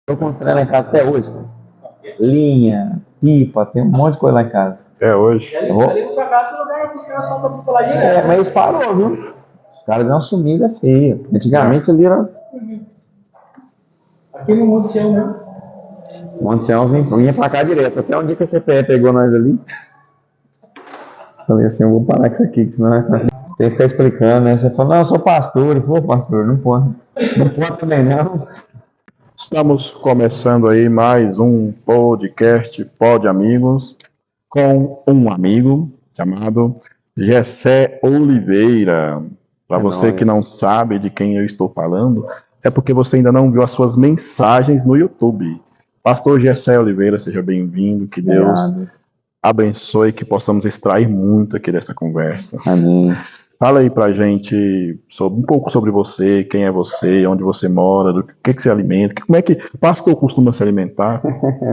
Estou construindo lá em casa até hoje. Linha, pipa, tem um monte de coisa lá em casa. É hoje. Ali na sua casa você não vai buscar só pra pular direto. Mas eles parou, viu? Os caras deu uma sumida feia. Antigamente ali era. Aqui no Monte Sião, né? O Monte Sião vinha pra cá direto. Até onde que a CPE pegou nós ali. Falei assim, eu vou parar com isso aqui, que senão tem que ficar explicando, né? Você fala, não, eu sou pastor. Eu falei, pastor, não pode. Não pode também não. Estamos começando aí mais um podcast Pod Amigos com um amigo chamado Gessé Oliveira. Para você que não sabe de quem eu estou falando, é porque você ainda não viu as suas mensagens no YouTube. Pastor Gessé Oliveira, seja bem-vindo, que Deus abençoe, que possamos extrair muito aqui dessa conversa. Amém. Fala aí pra gente um pouco sobre você, quem é você, onde você mora, do que você alimenta, como é que pastor costuma se alimentar,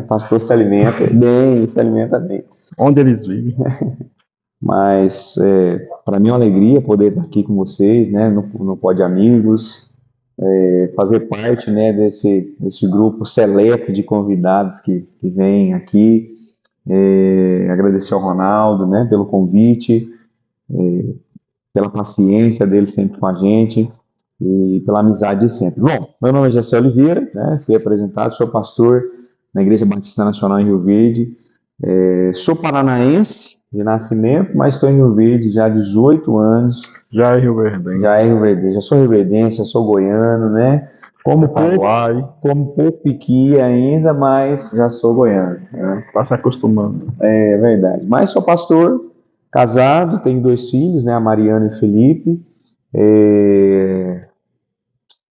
Pastor se alimenta bem, se alimenta bem. onde eles vivem. Mas para mim é uma alegria poder estar aqui com vocês, né, no Pod Amigos, fazer parte, né, desse grupo seleto de convidados que vem aqui. Agradecer ao Ronaldo, né, pelo convite, pela paciência dele sempre com a gente e pela amizade de sempre. Bom, meu nome é Gessé Oliveira, né, fui apresentado, sou pastor na Igreja Batista Nacional em Rio Verde, sou paranaense de nascimento, mas estou em Rio Verde já há 18 anos. Já é Rio Verde. Já é Rio Verde, já sou rioverdense, já sou goiano, né? Como pouco piqui ainda, mas já sou goiano. Né? Tá se acostumando. É verdade. Mas sou pastor, casado, tenho 2 filhos, né? A Mariana e o Felipe.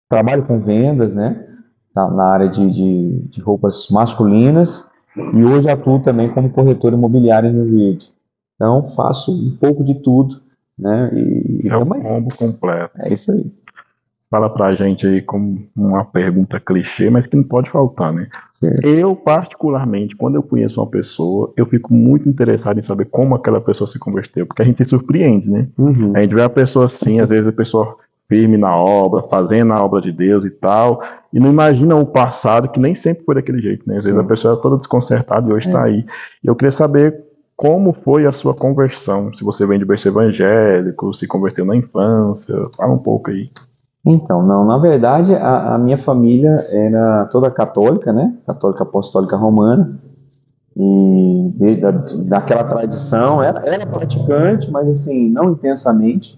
Trabalho com vendas, né? Na área de roupas masculinas. E hoje atuo também como corretor imobiliário em Rio Verde. Então, faço um pouco de tudo, né? E é um combo completo. É isso aí. Fala pra gente aí como uma pergunta clichê, mas que não pode faltar, né? Eu, particularmente, quando eu conheço uma pessoa, eu fico muito interessado em saber como aquela pessoa se converteu, porque a gente se surpreende, né? Uhum. A gente vê a pessoa assim, às vezes a pessoa firme na obra, fazendo a obra de Deus e tal, e não imagina o passado, que nem sempre foi daquele jeito, né? Às vezes a pessoa é toda desconcertada e hoje está aí. Eu queria saber como foi a sua conversão, se você vem de berço evangélico, se converteu na infância, fala um pouco aí. Então, não, na verdade, a minha família era toda católica, né? Católica Apostólica Romana. E desde daquela tradição, era praticante, mas assim, não intensamente.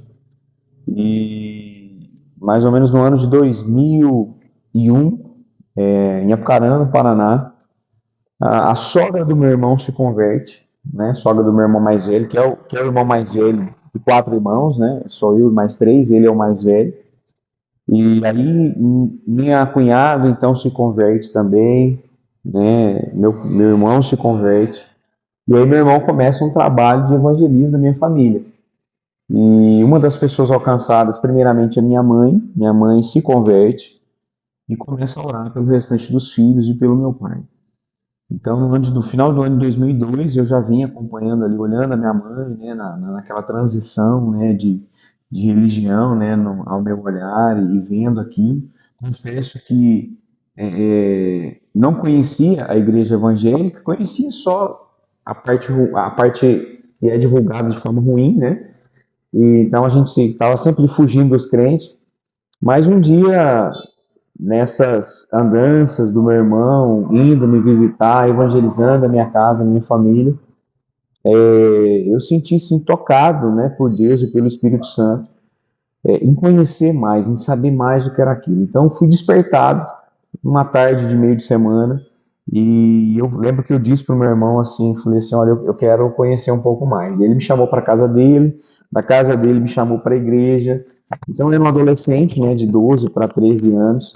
E mais ou menos no ano de 2001, em Apucarana, no Paraná, a sogra do meu irmão se converte, né? Sogra do meu irmão mais velho, que é o irmão mais velho de 4 irmãos, né? Sou eu e mais 3, ele é o mais velho. E aí minha cunhada então se converte também, né? Meu irmão se converte. E aí meu irmão começa um trabalho de evangelismo na minha família. E uma das pessoas alcançadas, primeiramente, é minha mãe. Minha mãe se converte e começa a orar pelo restante dos filhos e pelo meu pai. Então, no final do ano de 2002, eu já vim acompanhando ali, olhando a minha mãe, né, naquela transição, né, de religião, né, ao meu olhar e vendo aquilo. Confesso que não conhecia a igreja evangélica, conhecia só a parte que é divulgada de forma ruim, né? E, então a gente estava sempre fugindo dos crentes. Mas um dia, nessas andanças do meu irmão, indo me visitar, evangelizando a minha casa, a minha família, eu senti-se tocado, né, por Deus e pelo Espírito Santo, em conhecer mais, em saber mais do que era aquilo. Então fui despertado uma tarde de meio de semana e eu lembro que eu disse para o meu irmão assim, falei assim, olha, eu quero conhecer um pouco mais. Ele me chamou para a casa dele, da casa dele me chamou para a igreja. Então eu era um adolescente, né, de 12 para 13 anos,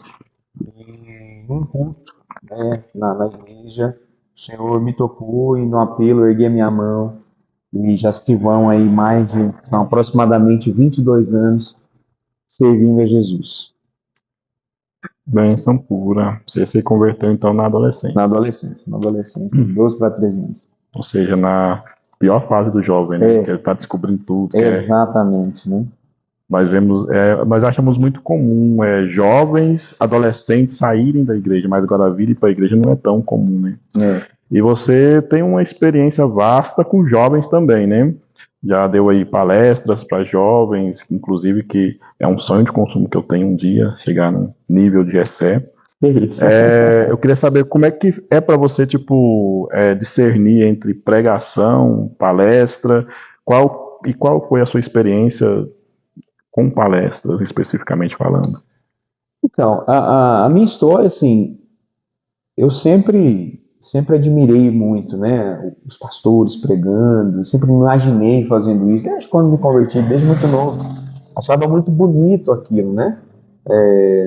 e num culto, né, na igreja, o Senhor me tocou e no apelo eu ergui a minha mão e já se vão aí são aproximadamente 22 anos servindo a Jesus. Bênção pura. Você se converteu então na adolescência. Na adolescência, de 12 para 13 anos. Ou seja, na pior fase do jovem, né? Que ele está descobrindo tudo. Exatamente, né? Nós achamos muito comum jovens, adolescentes saírem da igreja, mas agora vir para a igreja não é tão comum, né? E você tem uma experiência vasta com jovens também, né? Já deu aí palestras para jovens, inclusive que é um sonho de consumo que eu tenho um dia, chegar no nível de Gessé. Eu queria saber como é que é para você, tipo, discernir entre pregação, palestra, qual foi a sua experiência com palestras, especificamente falando? Então, a minha história, assim, eu sempre admirei muito, né, os pastores pregando, sempre me imaginei fazendo isso, desde quando me converti, desde muito novo. Achava muito bonito aquilo, né?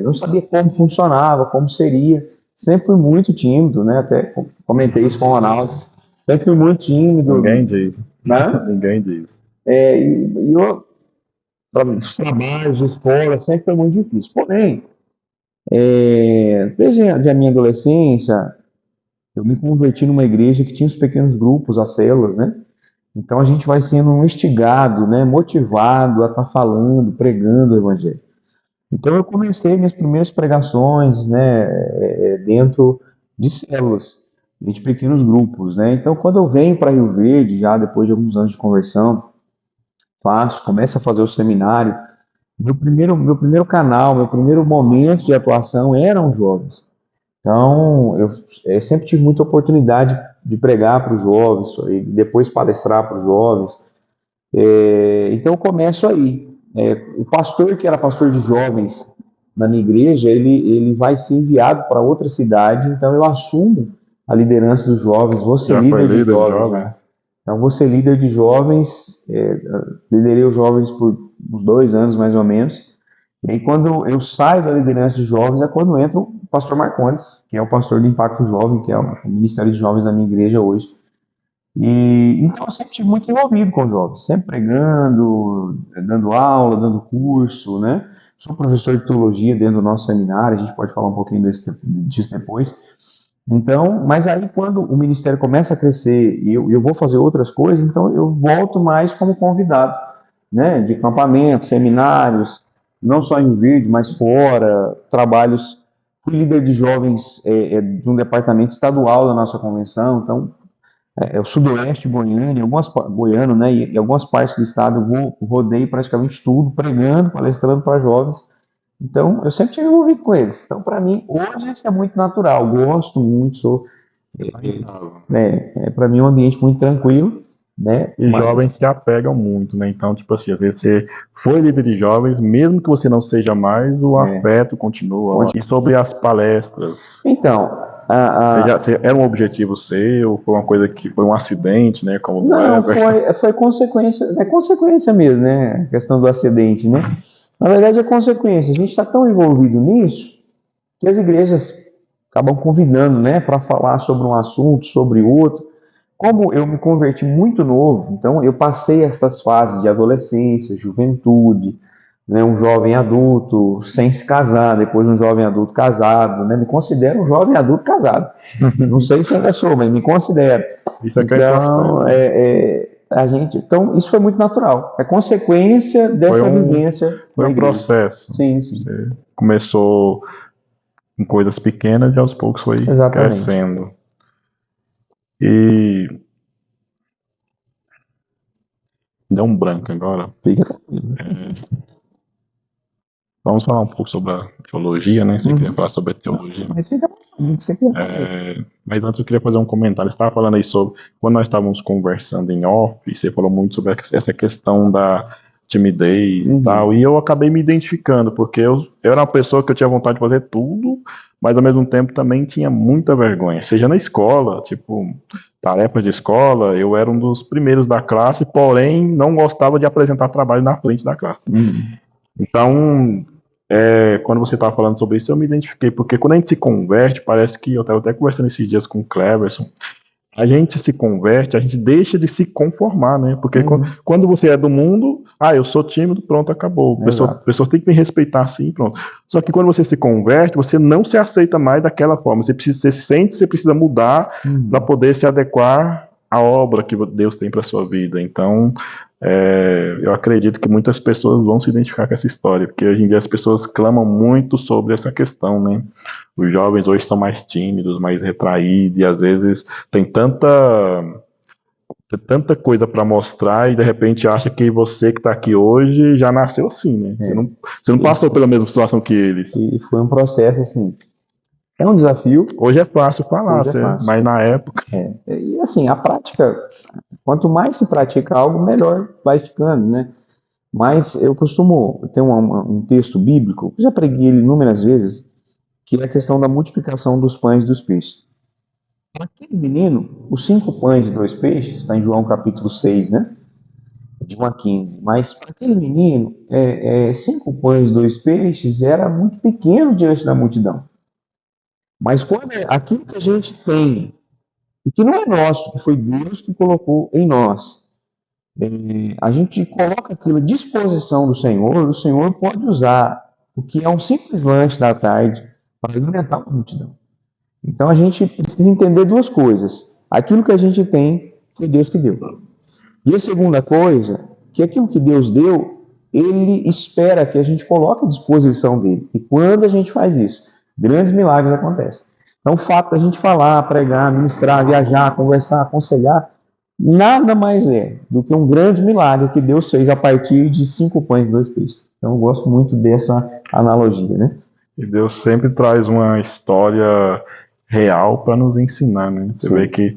Não sabia como funcionava, como seria. Sempre fui muito tímido, né? Até comentei isso com o Ronaldo. Sempre fui muito tímido, Ninguém diz. né? Ninguém diz. E eu, para os trabalhos, escola, sempre foi muito difícil. Porém, desde a minha adolescência, eu me converti numa igreja que tinha os pequenos grupos, as células, né? Então a gente vai sendo instigado, né? Motivado a estar falando, pregando o evangelho. Então eu comecei minhas primeiras pregações, né? Dentro de células, de pequenos grupos, né? Então quando eu venho para Rio Verde, já depois de alguns anos de conversão, começo a fazer o seminário. Meu primeiro canal, meu primeiro momento de atuação eram jovens. Então, eu sempre tive muita oportunidade de pregar para os jovens e depois palestrar para os jovens. Então, eu começo aí. O pastor que era pastor de jovens na minha igreja, ele vai ser enviado para outra cidade, então eu assumo a liderança dos jovens, vou ser Já foi líder de líder de jovens, jovem? né? Então, vou ser líder de jovens, liderei os jovens por uns 2 anos mais ou menos. E aí, quando eu saio da liderança de jovens, é quando entra o pastor Marcondes, que é o pastor do Impacto Jovem, que é o Ministério de Jovens da minha igreja hoje. E então eu sempre estive muito envolvido com jovens, sempre pregando, dando aula, dando curso, né? Sou professor de teologia dentro do nosso seminário, a gente pode falar um pouquinho disso depois. Então, mas aí quando o ministério começa a crescer e eu vou fazer outras coisas, então eu volto mais como convidado, né? De acampamentos, seminários, não só em Verde, mas fora, trabalhos. Fui líder de jovens de um departamento estadual da nossa convenção, então o sudoeste goiano, goiano, né? E algumas partes do estado eu rodei praticamente tudo, pregando, palestrando para jovens. Então, eu sempre estive envolvido com eles. Então, para mim, hoje isso é muito natural. Gosto muito, para mim é um ambiente muito tranquilo, né? E jovens se apegam muito, né? Então, tipo assim, às vezes você foi líder de jovens, mesmo que você não seja mais, o afeto continua. E sobre as palestras? Então, era um objetivo seu? Foi uma coisa que foi um acidente, né? Como não, foi consequência, é consequência mesmo, né? A questão do acidente, né? Na verdade, é consequência. A gente está tão envolvido nisso que as igrejas acabam convidando, né, para falar sobre um assunto, sobre outro. Como eu me converti muito novo, então eu passei essas fases de adolescência, juventude, né, um jovem adulto sem se casar, depois um jovem adulto casado, né, me considero um jovem adulto casado. Não sei se ainda sou, mas me considero. Isso é que então, isso foi muito natural. É consequência dessa vivência. Foi um processo. Sim. Você começou em coisas pequenas e aos poucos foi crescendo. E deu um branco agora. Vamos falar um pouco sobre a teologia, né? Você queria falar sobre a teologia. Mas antes eu queria fazer um comentário. Você estava falando aí sobre, quando nós estávamos conversando em off, você falou muito sobre essa questão da timidez e tal, e eu acabei me identificando, porque eu era uma pessoa que eu tinha vontade de fazer tudo, mas ao mesmo tempo também tinha muita vergonha, seja na escola, tipo, tarefas de escola, eu era um dos primeiros da classe, porém não gostava de apresentar trabalho na frente da classe. Então, quando você estava falando sobre isso, eu me identifiquei, porque quando a gente se converte, parece que, eu estava até conversando esses dias com o Cleverson, a gente se converte, a gente deixa de se conformar, né? Porque quando você é do mundo, eu sou tímido, pronto, acabou. Pessoas têm que me respeitar assim, pronto. Só que quando você se converte, você não se aceita mais daquela forma. Você sente que você precisa mudar para poder se adequar à obra que Deus tem para sua vida. Então, Eu acredito que muitas pessoas vão se identificar com essa história, porque hoje em dia as pessoas clamam muito sobre essa questão, né? Os jovens hoje são mais tímidos, mais retraídos, e às vezes tem tanta coisa para mostrar e de repente acha que você que está aqui hoje já nasceu assim, né? Você não passou pela mesma situação que eles. E foi um processo assim. É um desafio, Hoje é fácil falar, hoje é fácil. mas na época. E assim, a prática, quanto mais se pratica algo, melhor vai ficando, né? Mas eu costumo ter um texto bíblico, já preguei ele inúmeras vezes, que é a questão da multiplicação dos pães e dos peixes. Para aquele menino, os 5 pães e 2 peixes, está em João capítulo 6, né? De 1 a 15. Mas para aquele menino, 5 pães e 2 peixes era muito pequeno diante da multidão. Mas quando aquilo que a gente tem, e que não é nosso, que foi Deus que colocou em nós, a gente coloca aquilo à disposição do Senhor, o Senhor pode usar o que é um simples lanche da tarde para alimentar uma multidão. Então a gente precisa entender duas coisas. Aquilo que a gente tem, foi Deus que deu. E a segunda coisa, que aquilo que Deus deu, Ele espera que a gente coloque à disposição dele. E quando a gente faz isso, grandes milagres acontecem. Então o fato da gente falar, pregar, ministrar, viajar, conversar, aconselhar, nada mais é do que um grande milagre que Deus fez a partir de 5 pães e 2 peixes. Então eu gosto muito dessa analogia, né? E Deus sempre traz uma história real para nos ensinar, né? Você Sim. vê que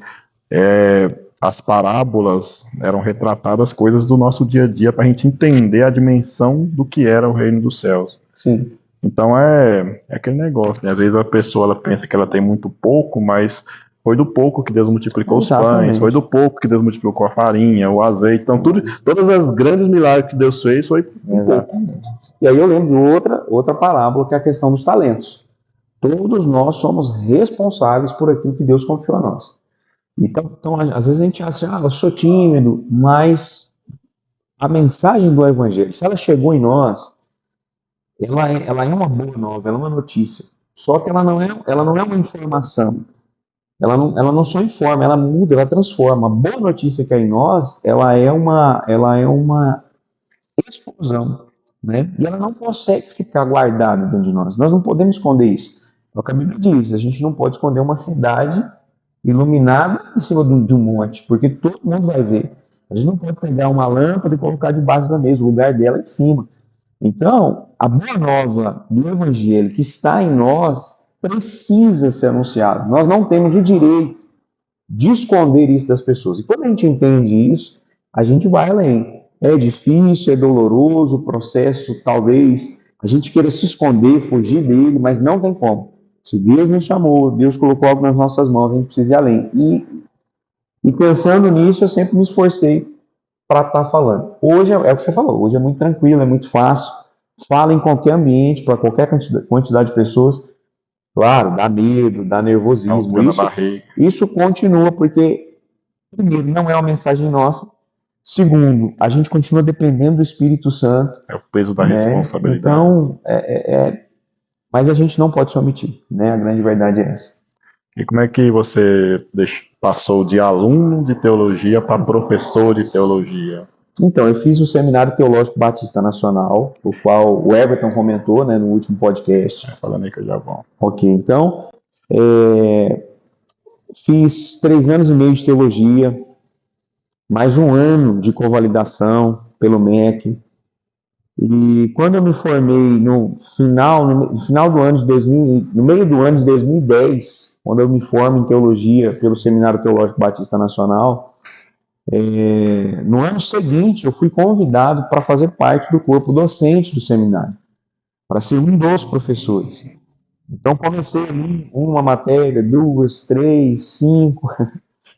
as parábolas eram retratadas coisas do nosso dia a dia para a gente entender a dimensão do que era o reino dos céus. Sim. Então é aquele negócio, né? Às vezes a pessoa ela pensa que ela tem muito pouco, mas foi do pouco que Deus multiplicou os pães, foi do pouco que Deus multiplicou a farinha, o azeite. Então todas as grandes milagres que Deus fez foi um pouco. E aí eu lembro de outra parábola, que é a questão dos talentos. Todos nós somos responsáveis por aquilo que Deus confiou a nós. Então às vezes a gente acha, eu sou tímido, mas a mensagem do Evangelho, se ela chegou em nós, ela é uma boa nova, ela é uma notícia. Só que ela não é uma informação. Ela não só informa, ela muda, ela transforma. A boa notícia que é em nós, ela é uma explosão, né? E ela não consegue ficar guardada dentro de nós. Nós não podemos esconder isso. É o que a Bíblia diz, a gente não pode esconder uma cidade iluminada em cima de um monte, porque todo mundo vai ver. A gente não pode pegar uma lâmpada e colocar debaixo da mesa, o lugar dela é em cima. Então, a boa nova do Evangelho que está em nós precisa ser anunciada. Nós não temos o direito de esconder isso das pessoas. E quando a gente entende isso, a gente vai além. É difícil, é doloroso o processo, talvez a gente queira se esconder, fugir dele, mas não tem como. Se Deus nos chamou, Deus colocou algo nas nossas mãos, a gente precisa ir além. E pensando nisso, eu sempre me esforcei para estar falando. Hoje é o que você falou, hoje é muito tranquilo, é muito fácil. Fala em qualquer ambiente, para qualquer quantidade de pessoas. Claro, dá medo, dá nervosismo. Isso continua porque, primeiro, não é uma mensagem nossa. Segundo, a gente continua dependendo do Espírito Santo. É o peso da responsabilidade. Então, mas a gente não pode se omitir, né? A grande verdade é essa. E como é que você passou de aluno de teologia para professor de teologia? Então, eu fiz o Seminário Teológico Batista Nacional, o qual o Everton comentou, né, no último podcast. Falando aí que eu já vou. Ok, então, fiz 3 anos e meio de teologia, mais 1 ano de convalidação pelo MEC. E quando eu me formei no final do ano de 2000, no meio do ano de 2010, quando eu me formo em teologia pelo Seminário Teológico Batista Nacional, no ano seguinte eu fui convidado para fazer parte do corpo docente do seminário, para ser um dos professores. Então comecei ali uma matéria, 2, 3, 5,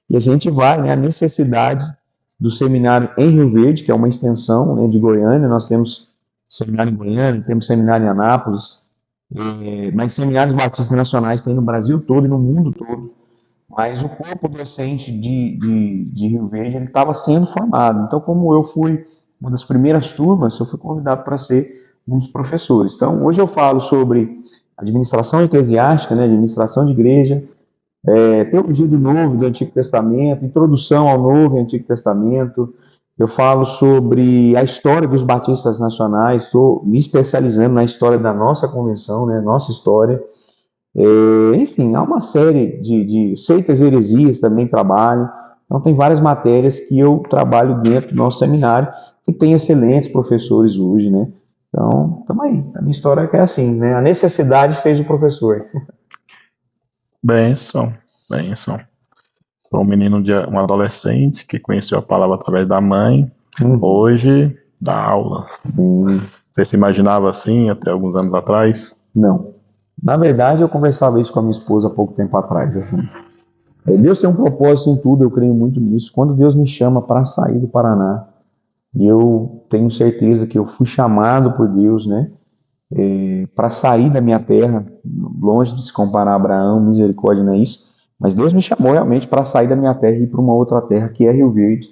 e a gente vai, né, a necessidade do seminário em Rio Verde, que é uma extensão, né, de Goiânia. Nós temos seminário em Goiânia, temos seminário em Anápolis, mas seminários batistas nacionais tem no Brasil todo e no mundo todo. Mas o corpo docente de Rio Verde estava sendo formado. Então, como eu fui uma das primeiras turmas, eu fui convidado para ser um dos professores. Então, hoje eu falo sobre administração eclesiástica, né, administração de igreja, teologia do Novo e do Antigo Testamento, introdução ao Novo e Antigo Testamento, Eu falo sobre a história dos batistas nacionais, estou me especializando na história da nossa convenção, né, nossa história. Enfim, há uma série de seitas e heresias também trabalho. Então, tem várias matérias que eu trabalho dentro do nosso seminário, que tem excelentes professores hoje, né? Então, estamos aí. A minha história é assim, né? A necessidade fez o professor. Benção, benção. Sou um adolescente que conheceu a palavra através da mãe, hoje dá aulas. Você se imaginava assim até alguns anos atrás? Não. Na verdade, eu conversava isso com a minha esposa há pouco tempo atrás, assim. Deus tem um propósito em tudo, eu creio muito nisso. Quando Deus me chama para sair do Paraná, e eu tenho certeza que eu fui chamado por Deus, né, para sair da minha terra, longe de se comparar a Abraão, misericórdia não é isso, mas Deus me chamou realmente para sair da minha terra e ir para uma outra terra, que é Rio Verde,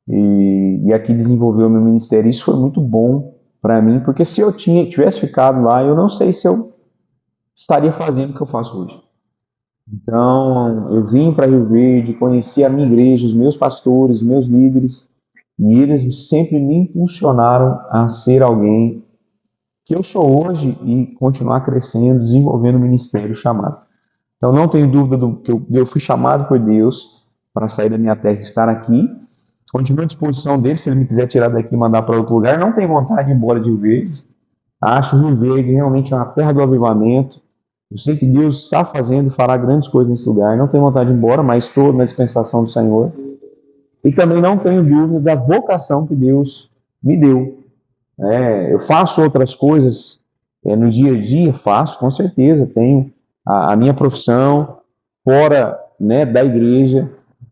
e aqui desenvolver o meu ministério. Isso foi muito bom para mim, porque se eu tivesse ficado lá, eu não sei se eu estaria fazendo o que eu faço hoje. Então, eu vim para Rio Verde, conheci a minha igreja, os meus pastores, meus líderes, e eles sempre me impulsionaram a ser alguém que eu sou hoje e continuar crescendo, desenvolvendo o ministério chamado. Então, não tenho dúvida do que eu fui chamado por Deus para sair da minha terra e estar aqui. Continuo à disposição dele, se ele me quiser tirar daqui e mandar para outro lugar. Não tenho vontade de ir embora de Rio Verde. Acho Rio Verde realmente uma terra do avivamento. Eu sei que Deus está fazendo e fará grandes coisas nesse lugar. Não tenho vontade de ir embora, mas estou na dispensação do Senhor. E também não tenho dúvida da vocação que Deus me deu. Eu faço outras coisas no dia a dia, faço, com certeza. Tenho a minha profissão fora, né, da igreja,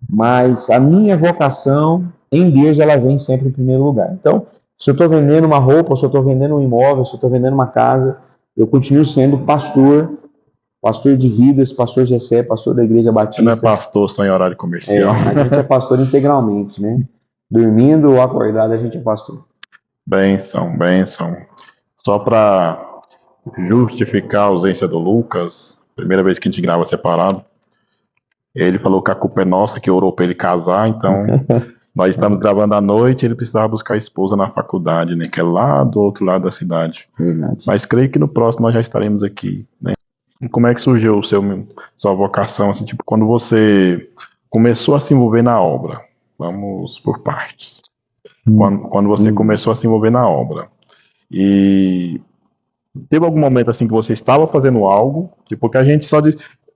mas a minha vocação em Deus, ela vem sempre em primeiro lugar. Então, se eu estou vendendo uma roupa, se eu estou vendendo um imóvel, se eu estou vendendo uma casa, eu continuo sendo pastor de vidas, pastor Gessé, pastor da Igreja Batista. Não é pastor só em horário comercial. A gente é pastor integralmente, né? Dormindo ou acordado, a gente é pastor. Benção, benção. Só para justificar a ausência do Lucas, primeira vez que a gente grava separado, ele falou que a culpa é nossa, que orou para ele casar, então nós estamos gravando à noite, ele precisava buscar a esposa na faculdade, né, que é lá do outro lado da cidade. Verdade. Mas creio que no próximo nós já estaremos aqui, né? E como é que surgiu sua vocação, assim, tipo, quando você começou a se envolver na obra? Vamos por partes. Quando você começou a se envolver na obra. E teve algum momento assim que você estava fazendo algo, tipo, porque a gente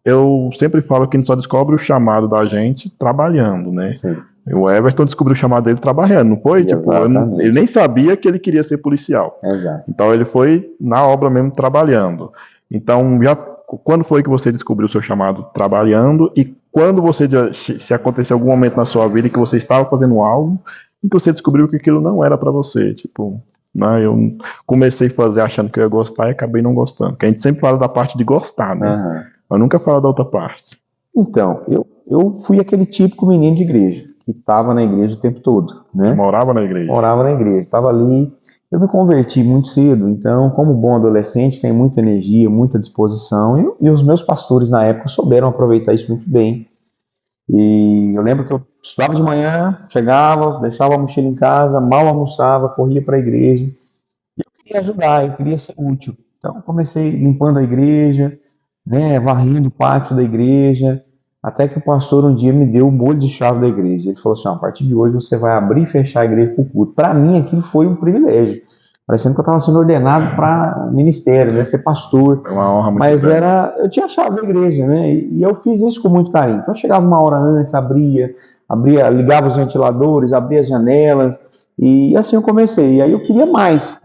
eu sempre falo que a gente só descobre o chamado da gente trabalhando, né? Sim. O Everton descobriu o chamado dele trabalhando, não foi? Tipo, ele nem sabia que ele queria ser policial. Exato. Então ele foi na obra mesmo trabalhando. Então, quando foi que você descobriu o seu chamado trabalhando e quando se aconteceu algum momento na sua vida que você estava fazendo algo e que você descobriu que aquilo não era para você, tipo, né, eu comecei a fazer achando que eu ia gostar e acabei não gostando. Porque a gente sempre fala da parte de gostar, né? Uhum. Mas nunca fala da outra parte. Então, eu fui aquele típico menino de igreja, que estava na igreja o tempo todo, né? Você morava na igreja? Morava na igreja, estava ali. Eu me converti muito cedo, então, como bom adolescente, tem muita energia, muita disposição, e os meus pastores na época souberam aproveitar isso muito bem. E eu lembro que eu estudava de manhã, chegava, deixava a mochila em casa, mal almoçava, corria para a igreja. E eu queria ajudar, eu queria ser útil. Então, comecei limpando a igreja, né, varrendo o pátio da igreja, até que o pastor um dia me deu o molho de chave da igreja. Ele falou assim: a partir de hoje você vai abrir e fechar a igreja para o culto. Para mim, aquilo foi um privilégio. Parecendo que eu estava sendo ordenado para ministério, né, ser pastor. É uma honra muito Mas grande. eu tinha a chave da igreja, né? E eu fiz isso com muito carinho. Então eu chegava uma hora antes, abria, ligava os ventiladores, abria as janelas, e assim eu comecei. E aí eu queria mais.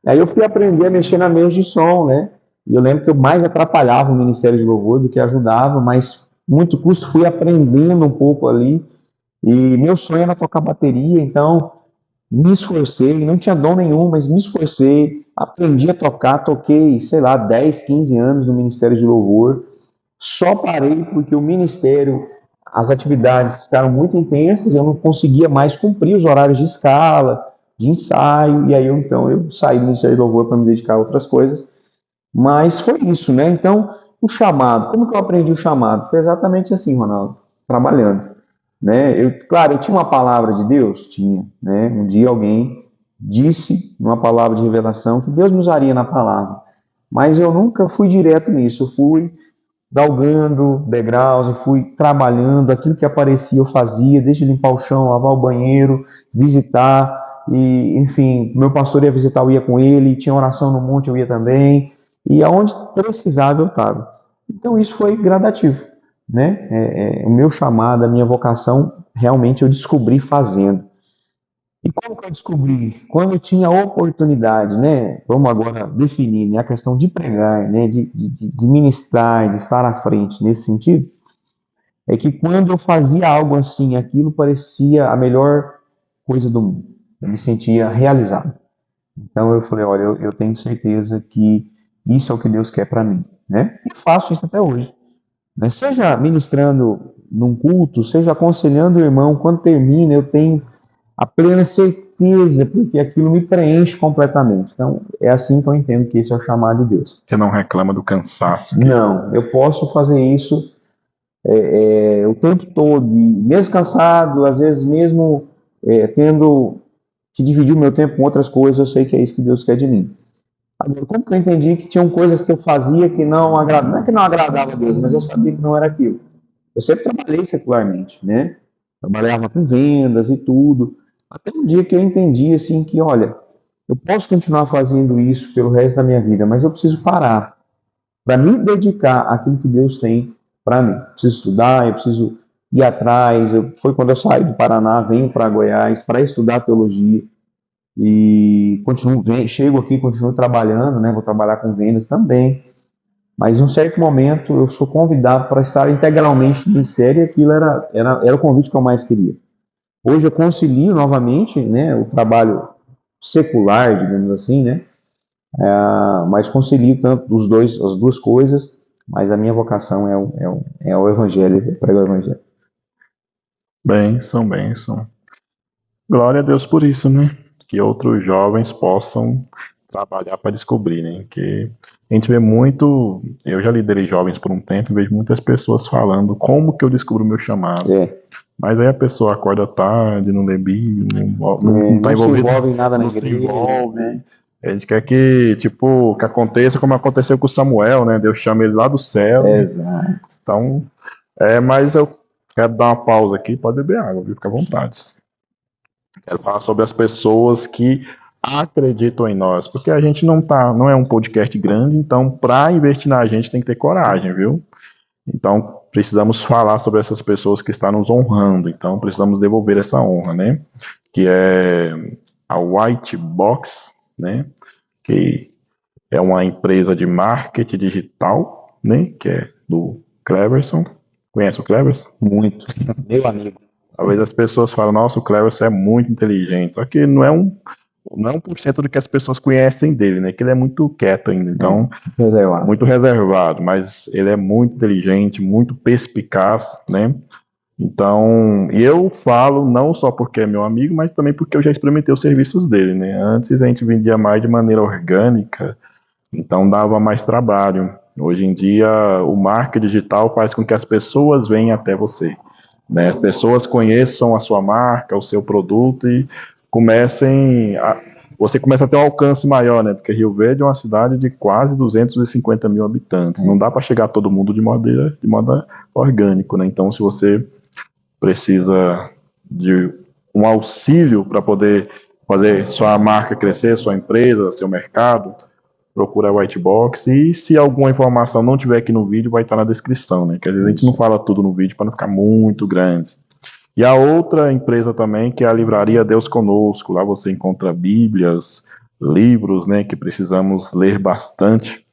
Aí eu fui aprender a mexer na mesa de som, né? E eu lembro que eu mais atrapalhava o Ministério de Louvor do que ajudava, mas muito custo fui aprendendo um pouco ali. E meu sonho era tocar bateria, então me esforcei, não tinha dom nenhum, mas me esforcei, aprendi a tocar, toquei, sei lá, 10, 15 anos no Ministério de Louvor. Só parei porque o ministério, as atividades ficaram muito intensas e eu não conseguia mais cumprir os horários de escala, de ensaio, e aí então eu saí do Ministério de Louvor para me dedicar a outras coisas. Mas foi isso, né? Então, o chamado, como que eu aprendi o chamado? Foi exatamente assim, Ronaldo, trabalhando. né? Claro, eu tinha uma palavra de Deus? Tinha, né? Um dia alguém disse, numa palavra de revelação, que Deus me usaria na palavra. Mas eu nunca fui direto nisso. Eu fui galgando degraus, eu fui trabalhando, aquilo que aparecia eu fazia, desde limpar o chão, lavar o banheiro, visitar, e enfim, meu pastor ia visitar, eu ia com ele, tinha oração no monte, eu ia também, e aonde precisava eu estava. Então isso foi gradativo, né? O meu chamado, a minha vocação, realmente eu descobri fazendo. E como que eu descobri? Quando eu tinha a oportunidade, né? Vamos agora definir, né, a questão de pregar, né, de ministrar, de estar à frente nesse sentido, é que quando eu fazia algo assim, aquilo parecia a melhor coisa do mundo. Eu me sentia realizado. Então eu falei, olha, eu tenho certeza que isso é o que Deus quer para mim, né? E faço isso até hoje, né? Seja ministrando num culto, seja aconselhando o irmão, quando termina, eu tenho a plena certeza, porque aquilo me preenche completamente. Então, é assim que eu entendo que esse é o chamado de Deus. Você não reclama do cansaço Não, eu posso fazer isso o tempo todo, e mesmo cansado, às vezes mesmo tendo que dividir o meu tempo com outras coisas, eu sei que é isso que Deus quer de mim. Agora, como que eu entendi que tinham coisas que eu fazia que não agradavam, não é que não agradava a Deus, mas eu sabia que não era aquilo. Eu sempre trabalhei secularmente, né? Trabalhava com vendas e tudo. Até um dia que eu entendi assim que, olha, eu posso continuar fazendo isso pelo resto da minha vida, mas eu preciso parar para me dedicar àquilo que Deus tem para mim. Eu preciso estudar, eu preciso ir atrás. Foi quando eu saí do Paraná, venho para Goiás para estudar teologia e continuo, chego aqui, continuo trabalhando, né? Vou trabalhar com vendas também. Mas em um certo momento eu sou convidado para estar integralmente no ministério e aquilo era o convite que eu mais queria. Hoje eu concilio novamente, né, o trabalho secular, digamos assim, né, mas concilio tanto as duas coisas, mas a minha vocação é o Evangelho, pregar o Evangelho. Bênção, bênção. Glória a Deus por isso, né? Que outros jovens possam trabalhar para descobrir, né? Que a gente vê muito, eu já liderei jovens por um tempo e vejo muitas pessoas falando como que eu descubro o meu chamado. É, Mas aí a pessoa acorda tarde, não lê Bíblia, não está não se envolvido, envolve em nada na não se igreja, envolve. né? A gente quer que, tipo, que aconteça como aconteceu com Samuel, né? Deus chama ele lá do céu. Exato. Então, mas eu quero dar uma pausa aqui, pode beber água, viu? Fica à vontade. Quero falar sobre as pessoas que acreditam em nós, porque a gente não é um podcast grande, então para investir na gente tem que ter coragem, viu? Então precisamos falar sobre essas pessoas que estão nos honrando, então precisamos devolver essa honra, né? Que é a White Box, né? Que é uma empresa de marketing digital, né? Que é do Cleverson. Conhece o Cleverson? Muito. Meu amigo. Talvez as pessoas falam, nossa, o Cleverson é muito inteligente. Só que não é 1% do que as pessoas conhecem dele, né? Que ele é muito quieto ainda, então, Reservado. muito reservado. Mas ele é muito inteligente, muito perspicaz, né? Então, e eu falo não só porque é meu amigo, mas também porque eu já experimentei os serviços dele, né? Antes a gente vendia mais de maneira orgânica, então dava mais trabalho. Hoje em dia, o marketing digital faz com que as pessoas venham até você, né? Pessoas conheçam a sua marca, o seu produto e você começa a ter um alcance maior, né? Porque Rio Verde é uma cidade de quase 250 mil habitantes. Não dá para chegar a todo mundo de modo orgânico, né? Então, se você precisa de um auxílio para poder fazer sua marca crescer, sua empresa, seu mercado, procura a White Box. E se alguma informação não tiver aqui no vídeo, vai estar na descrição, né? Que às vezes a gente não fala tudo no vídeo para não ficar muito grande. E a outra empresa também, que é a livraria Deus Conosco. Lá você encontra bíblias, livros, né, que precisamos ler bastante,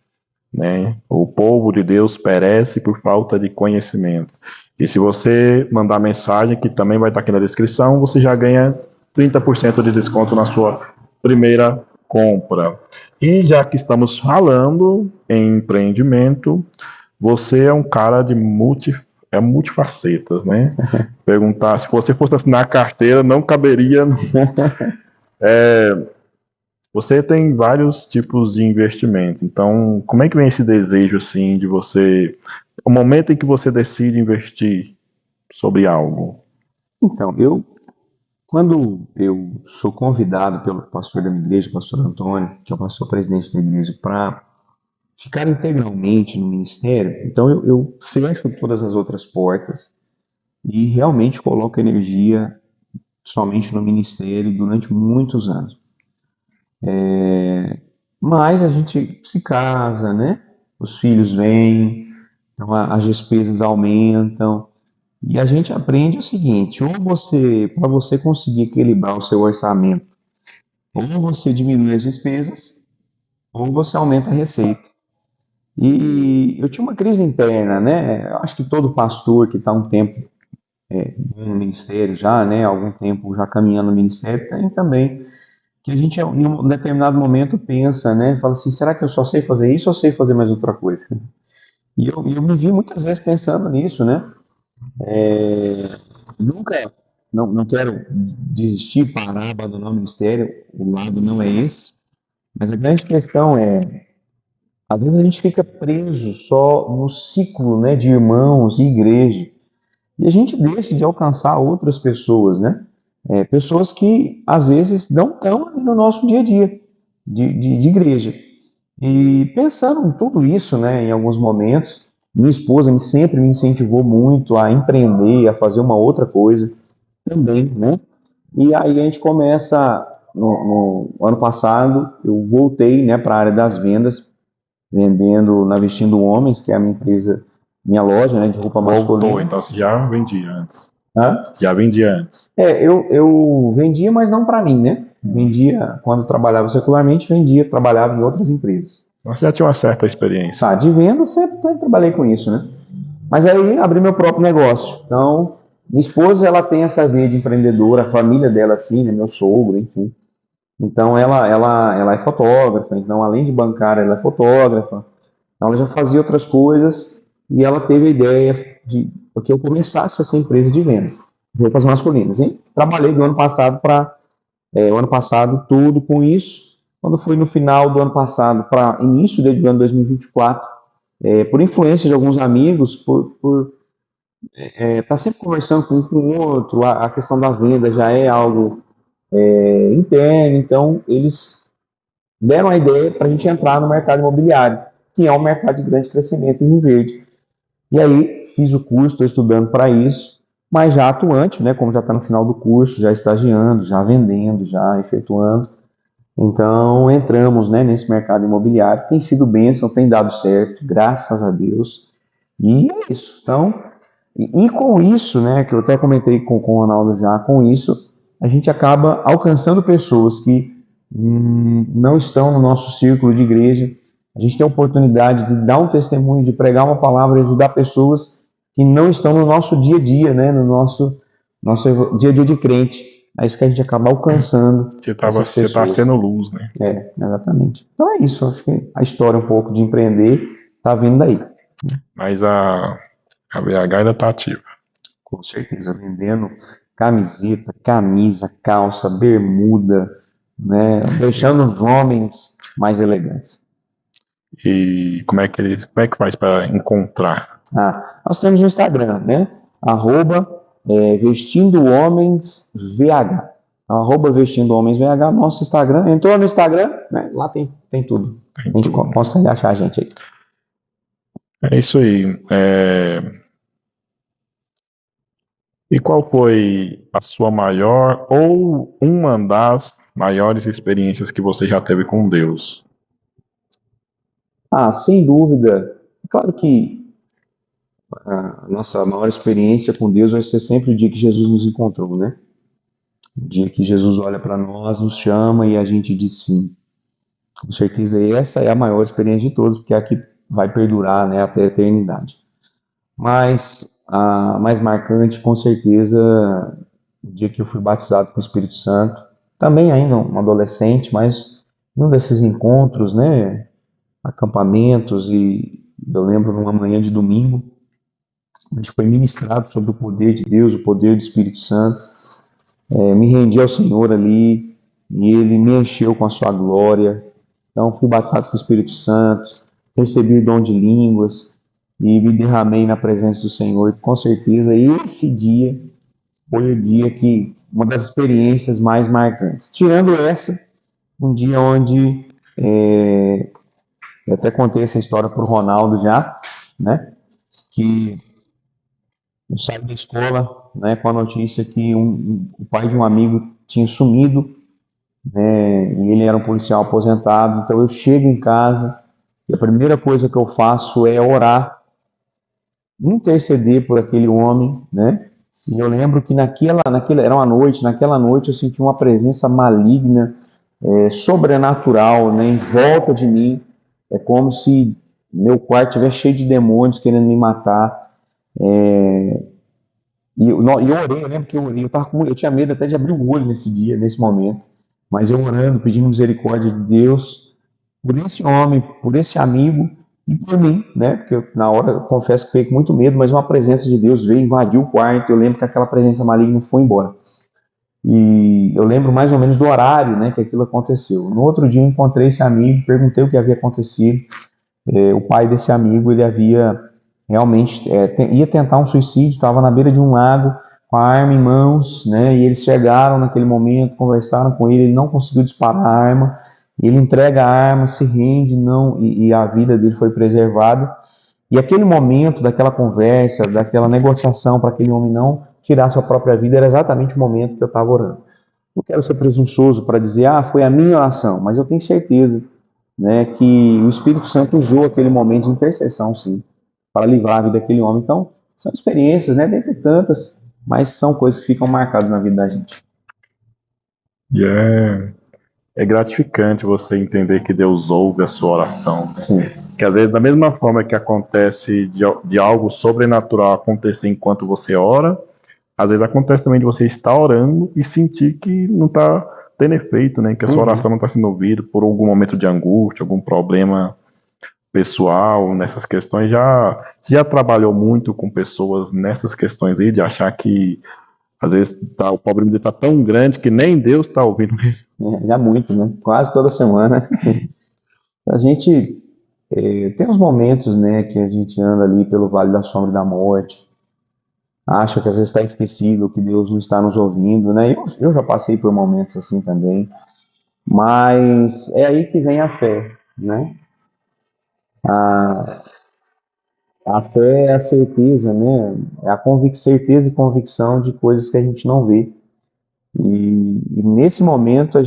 né? O povo de Deus perece por falta de conhecimento. E se você mandar mensagem, que também vai estar aqui na descrição, você já ganha 30% de desconto na sua primeira compra. E já que estamos falando em empreendimento, você é um cara de multifacetas, né? Perguntar, se você fosse assinar a carteira, não caberia. Você tem vários tipos de investimentos. Então, como é que vem esse desejo, assim, de você... O momento em que você decide investir sobre algo? Então, quando eu sou convidado pelo pastor da minha igreja, o pastor Antônio, que é o pastor presidente da igreja, para ficar integralmente no ministério, então eu fecho todas as outras portas e realmente coloco energia somente no ministério durante muitos anos. Mas a gente se casa, né? Os filhos vêm, então as despesas aumentam. E a gente aprende o seguinte: ou você, para você conseguir equilibrar o seu orçamento, ou você diminui as despesas, ou você aumenta a receita. E eu tinha uma crise interna, né? Eu acho que todo pastor que está um tempo no ministério já, né? Algum tempo já caminhando no ministério, tem também que a gente em um determinado momento pensa, né? Fala assim, será que eu só sei fazer isso ou sei fazer mais outra coisa? E eu me vi muitas vezes pensando nisso, né? Nunca, não quero desistir, parar, abandonar o ministério, o lado não é esse, mas a grande questão é, às vezes a gente fica preso só no ciclo, né, de irmãos e igreja, e a gente deixa de alcançar outras pessoas, né? Pessoas que às vezes não estão ali no nosso dia a dia de igreja. E pensando em tudo isso, né, em alguns momentos, minha esposa sempre me incentivou muito a empreender, a fazer uma outra coisa também, né? E aí a gente começa, no ano passado, eu voltei, né, para a área das vendas, vendendo na Vestindo Homens, que é a minha empresa, minha loja, né, de roupa Voltou, masculina. então você já vendia antes. Hã? Já vendia antes. Eu vendia, mas não para mim, né? Vendia, quando trabalhava secularmente, vendia, trabalhava em outras empresas. Você já tinha uma certa experiência. Tá, de venda sempre trabalhei com isso, né? Mas aí abri meu próprio negócio. Então, minha esposa, ela tem essa veia de empreendedora, a família dela assim, né? Meu sogro, enfim. Então, ela é fotógrafa. Então, além de bancária, ela é fotógrafa. Então, ela já fazia outras coisas e ela teve a ideia de que eu começasse essa empresa de vendas de roupas masculinas. E trabalhei do ano passado para o ano passado todo com isso. Quando fui no final do ano passado para início do ano 2024, por influência de alguns amigos, por estar sempre conversando com um com o outro, a questão da venda já é algo interno, então eles deram a ideia para a gente entrar no mercado imobiliário, que é um mercado de grande crescimento em Rio Verde. E aí fiz o curso, estou estudando para isso, mas já atuante, né, como já está no final do curso, já estagiando, já vendendo, já efetuando. Então entramos, né, nesse mercado imobiliário, tem sido bênção, tem dado certo, graças a Deus. E é isso. Então, e com isso, né, que eu até comentei com o Ronaldo já, com isso, a gente acaba alcançando pessoas que não estão no nosso círculo de igreja. A gente tem a oportunidade de dar um testemunho, de pregar uma palavra, de ajudar pessoas que não estão no nosso dia a dia, né, no nosso dia a dia de crente. É isso que a gente acaba alcançando essas Você está pessoas. sendo luz, né? Exatamente. Então é isso. Acho que a história um pouco de empreender está vindo daí. Mas a BH ainda está ativa. Com certeza, vendendo camiseta, camisa, calça, bermuda, né? Deixando os homens mais elegantes. E como é que faz para encontrar? Nós temos o Instagram, né? Arroba Vestindo Homens VH. Arroba Vestindo Homens VH, nosso Instagram. Entrou no Instagram, né? Lá tem tudo. A gente consegue achar a gente aí. É isso aí. E qual foi a sua maior ou uma das maiores experiências que você já teve com Deus? Sem dúvida. Claro que a nossa maior experiência com Deus vai ser sempre o dia que Jesus nos encontrou, né? O dia que Jesus olha para nós, nos chama e a gente diz sim. Com certeza essa é a maior experiência de todos, porque é a que vai perdurar, né, até a eternidade. Mas a mais marcante, com certeza, o dia que eu fui batizado com o Espírito Santo, também ainda um adolescente, mas num desses encontros, né, acampamentos, e eu lembro numa manhã de domingo, a gente foi ministrado sobre o poder de Deus, o poder do Espírito Santo. Me rendi ao Senhor ali e Ele me encheu com a sua glória. Então fui batizado com o Espírito Santo, recebi o dom de línguas e me derramei na presença do Senhor. E com certeza esse dia foi o dia que, uma das experiências mais marcantes. Tirando essa, um dia onde, eu até contei essa história para o Ronaldo já, né? Que eu saí da escola, né, com a notícia que o pai de um amigo tinha sumido, né, e ele era um policial aposentado. Então eu chego em casa e a primeira coisa que eu faço é orar, interceder por aquele homem, né? E eu lembro que era uma noite, naquela noite eu senti uma presença maligna, sobrenatural, né, em volta de mim. É como se meu quarto estivesse cheio de demônios querendo me matar. E eu orei, eu lembro que eu orei, eu tinha medo até de abrir o olho nesse dia, nesse momento, mas eu orando, pedindo misericórdia de Deus por esse homem, por esse amigo e por mim, né? Porque na hora eu confesso que fiquei com muito medo, mas uma presença de Deus veio, invadiu o quarto. Eu lembro que aquela presença maligna foi embora. E eu lembro mais ou menos do horário, né, que aquilo aconteceu. No outro dia eu encontrei esse amigo, perguntei o que havia acontecido. O pai desse amigo, ele havia realmente ia tentar um suicídio, estava na beira de um lago com a arma em mãos, né? E eles chegaram naquele momento, conversaram com ele não conseguiu disparar a arma, ele entrega a arma, se rende, não, e a vida dele foi preservada. E aquele momento daquela conversa, daquela negociação para aquele homem não tirar sua própria vida, era exatamente o momento que eu estava orando. Não quero ser presunçoso para dizer, foi a minha oração, mas eu tenho certeza, né, que o Espírito Santo usou aquele momento de intercessão, sim, para livrar a vida daquele homem. Então, são experiências, né, dentre tantas, mas são coisas que ficam marcadas na vida da gente. E é gratificante você entender que Deus ouve a sua oração, né? Sim. Que às vezes, da mesma forma que acontece de algo sobrenatural acontecer enquanto você ora, às vezes acontece também de você estar orando e sentir que não está tendo efeito, né? Que a sua oração não está sendo ouvida por algum momento de angústia, algum problema pessoal nessas questões. Você já trabalhou muito com pessoas nessas questões aí, de achar que às vezes o problema dele está tão grande que nem Deus está ouvindo ele. Já muito, né? Quase toda semana. A gente tem uns momentos, né, que a gente anda ali pelo vale da sombra e da morte, acha que às vezes está esquecido, que Deus não está nos ouvindo, né? Eu já passei por momentos assim também, mas é aí que vem a fé, né? A, a fé é a certeza, né? É a certeza e convicção de coisas que a gente não vê. E nesse momento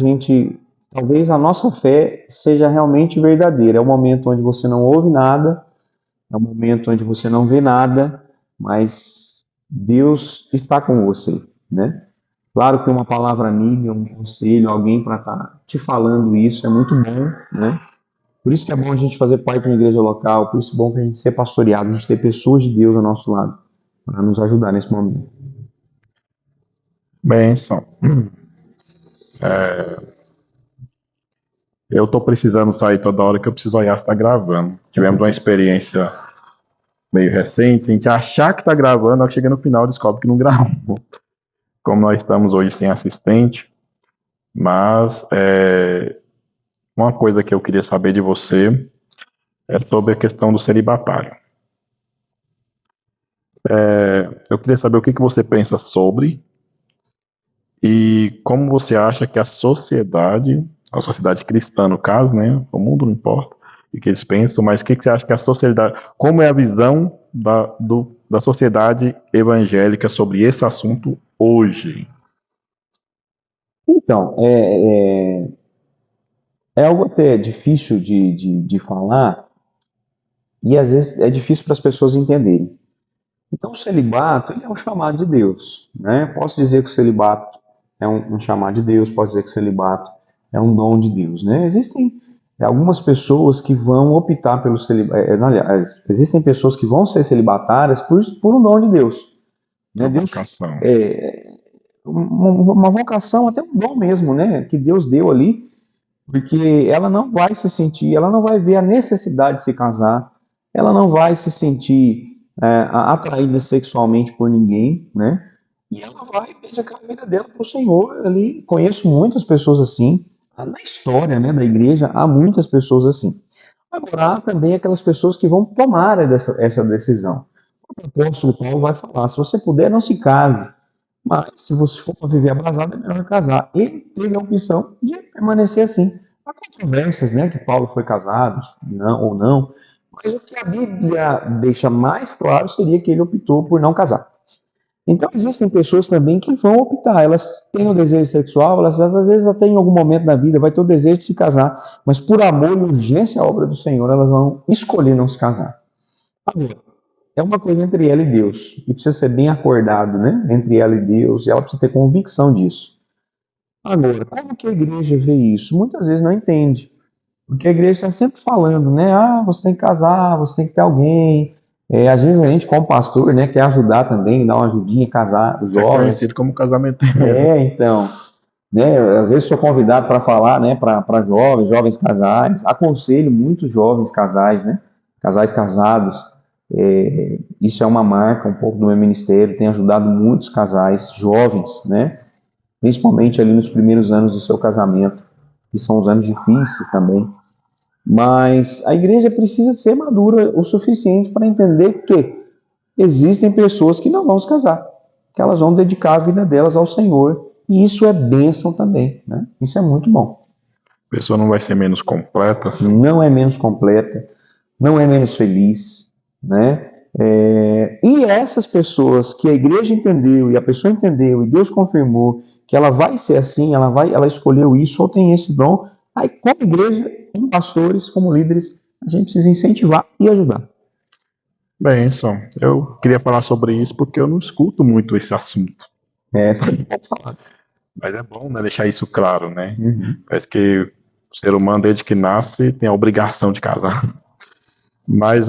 talvez a nossa fé seja realmente verdadeira. É o momento onde você não ouve nada, é o momento onde você não vê nada, mas Deus está com você, né? Claro que uma palavra amiga, um conselho, alguém para estar te falando isso é muito bom, né? Por isso que é bom a gente fazer parte de uma igreja local, por isso é bom que a gente ser pastoreado, a gente ter pessoas de Deus ao nosso lado, para nos ajudar nesse momento. Benção. Eu tô precisando sair toda hora que eu preciso olhar se tá gravando. Tivemos uma experiência meio recente, a gente achar que tá gravando, na hora que chega no final descobre que não gravou. Como nós estamos hoje sem assistente, mas uma coisa que eu queria saber de você é sobre a questão do celibatário. Eu queria saber o que você pensa sobre e como você acha que a sociedade cristã no caso, né, o mundo não importa, o que eles pensam, mas o que você acha que a sociedade, como é a visão da sociedade evangélica sobre esse assunto hoje? Então, é algo até difícil de falar e às vezes é difícil para as pessoas entenderem. Então, o celibato ele é um chamado de Deus, né? Posso dizer que o celibato é um chamado de Deus, posso dizer que o celibato é um dom de Deus, né? Existem algumas pessoas que vão optar pelo celibato, aliás, existem pessoas que vão ser celibatárias por um dom de Deus, né? A Deus vocação. uma vocação, até um dom mesmo, né? Que Deus deu ali, porque ela não vai se sentir, ela não vai ver a necessidade de se casar, ela não vai se sentir atraída sexualmente por ninguém, né? E ela vai dedicar a vida dela para o Senhor. Ali conheço muitas pessoas assim, na história, né, da igreja há muitas pessoas assim. Agora há também aquelas pessoas que vão tomar essa decisão. O apóstolo Paulo vai falar: se você puder, não se case. Mas, se você for para viver abrasado, é melhor casar. Ele teve a opção de permanecer assim. Há controvérsias, né, que Paulo foi casado, não, ou não, mas o que a Bíblia deixa mais claro seria que ele optou por não casar. Então, existem pessoas também que vão optar, elas têm o desejo sexual, elas às vezes até em algum momento da vida vai ter o desejo de se casar, mas por amor e urgência à obra do Senhor, elas vão escolher não se casar. Agora, é uma coisa entre ela e Deus, e precisa ser bem acordado, né? Entre ela e Deus, e ela precisa ter convicção disso. Agora, como que a igreja vê isso? Muitas vezes não entende, porque a igreja está sempre falando, né? Ah, você tem que casar, você tem que ter alguém. Às vezes a gente, como pastor, né, quer ajudar também, dar uma ajudinha, casar os É jovens. conhecido como casamento mesmo. Então, né? Às vezes sou convidado para falar, né, para jovens, jovens casais. Aconselho muitos jovens casais, né? Casais casados. Isso é uma marca um pouco do meu ministério. Tem ajudado muitos casais jovens, né? Principalmente ali nos primeiros anos do seu casamento, que são os anos difíceis também. Mas a igreja precisa ser madura o suficiente para entender que existem pessoas que não vão se casar, que elas vão dedicar a vida delas ao Senhor. E isso é bênção também, né? Isso é muito bom. A pessoa não vai ser menos completa. Não é menos completa, não é menos feliz, né? E essas pessoas que a igreja entendeu e a pessoa entendeu e Deus confirmou que ela vai ser assim, ela escolheu isso ou tem esse dom, aí como igreja, como pastores, como líderes, a gente precisa incentivar e ajudar. Benção. Eu queria falar sobre isso porque eu não escuto muito esse assunto. Pode falar. Mas é bom, né, deixar isso claro, né? Uhum. Parece que o ser humano, desde que nasce, tem a obrigação de casar. Mas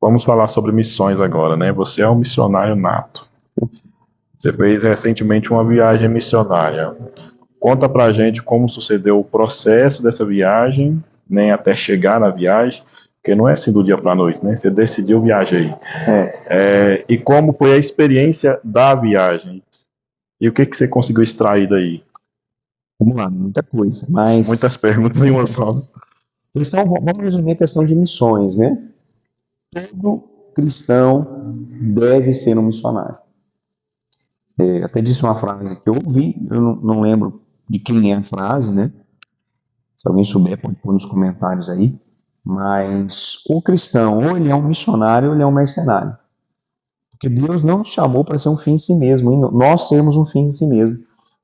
vamos falar sobre missões agora, né? Você é um missionário nato. Você fez recentemente uma viagem missionária. Conta pra gente como sucedeu o processo dessa viagem, nem até chegar na viagem, porque não é assim do dia para a noite, né? Você decidiu viajar aí. E como foi a experiência da viagem? E o que você conseguiu extrair daí? Vamos lá, muita coisa. Mas Muitas perguntas em uma só. vamos resumir a questão de missões, né? Todo cristão deve ser um missionário. Até disse uma frase que eu ouvi, eu não lembro de quem é a frase, né? Se alguém souber, pode pôr nos comentários aí. Mas o cristão, ou ele é um missionário, ou ele é um mercenário. Porque Deus não nos chamou para ser um fim em si mesmo, hein? Nós sermos um fim em si mesmo.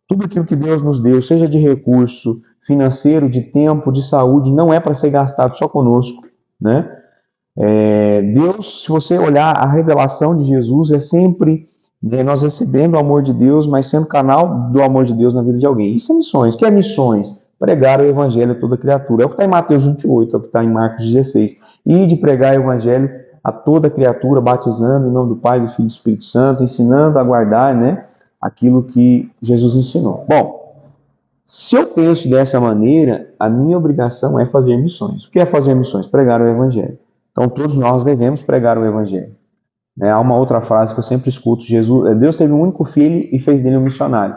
Tudo aquilo que Deus nos deu, seja de recurso financeiro, de tempo, de saúde, não é para ser gastado só conosco, né? Deus, se você olhar a revelação de Jesus, é sempre, né, nós recebendo o amor de Deus, mas sendo canal do amor de Deus na vida de alguém. Isso é missões. O que é missões? Pregar o evangelho a toda criatura. É o que está em Mateus 28, é o que está em Marcos 16. E de pregar o evangelho a toda criatura, batizando em nome do Pai, do Filho e do Espírito Santo, ensinando a guardar, né, aquilo que Jesus ensinou. Bom, se eu penso dessa maneira, a minha obrigação é fazer missões. O que é fazer missões? Pregar o evangelho. Então todos nós devemos pregar o evangelho. Há uma outra frase que eu sempre escuto: Deus teve um único filho e fez dele um missionário.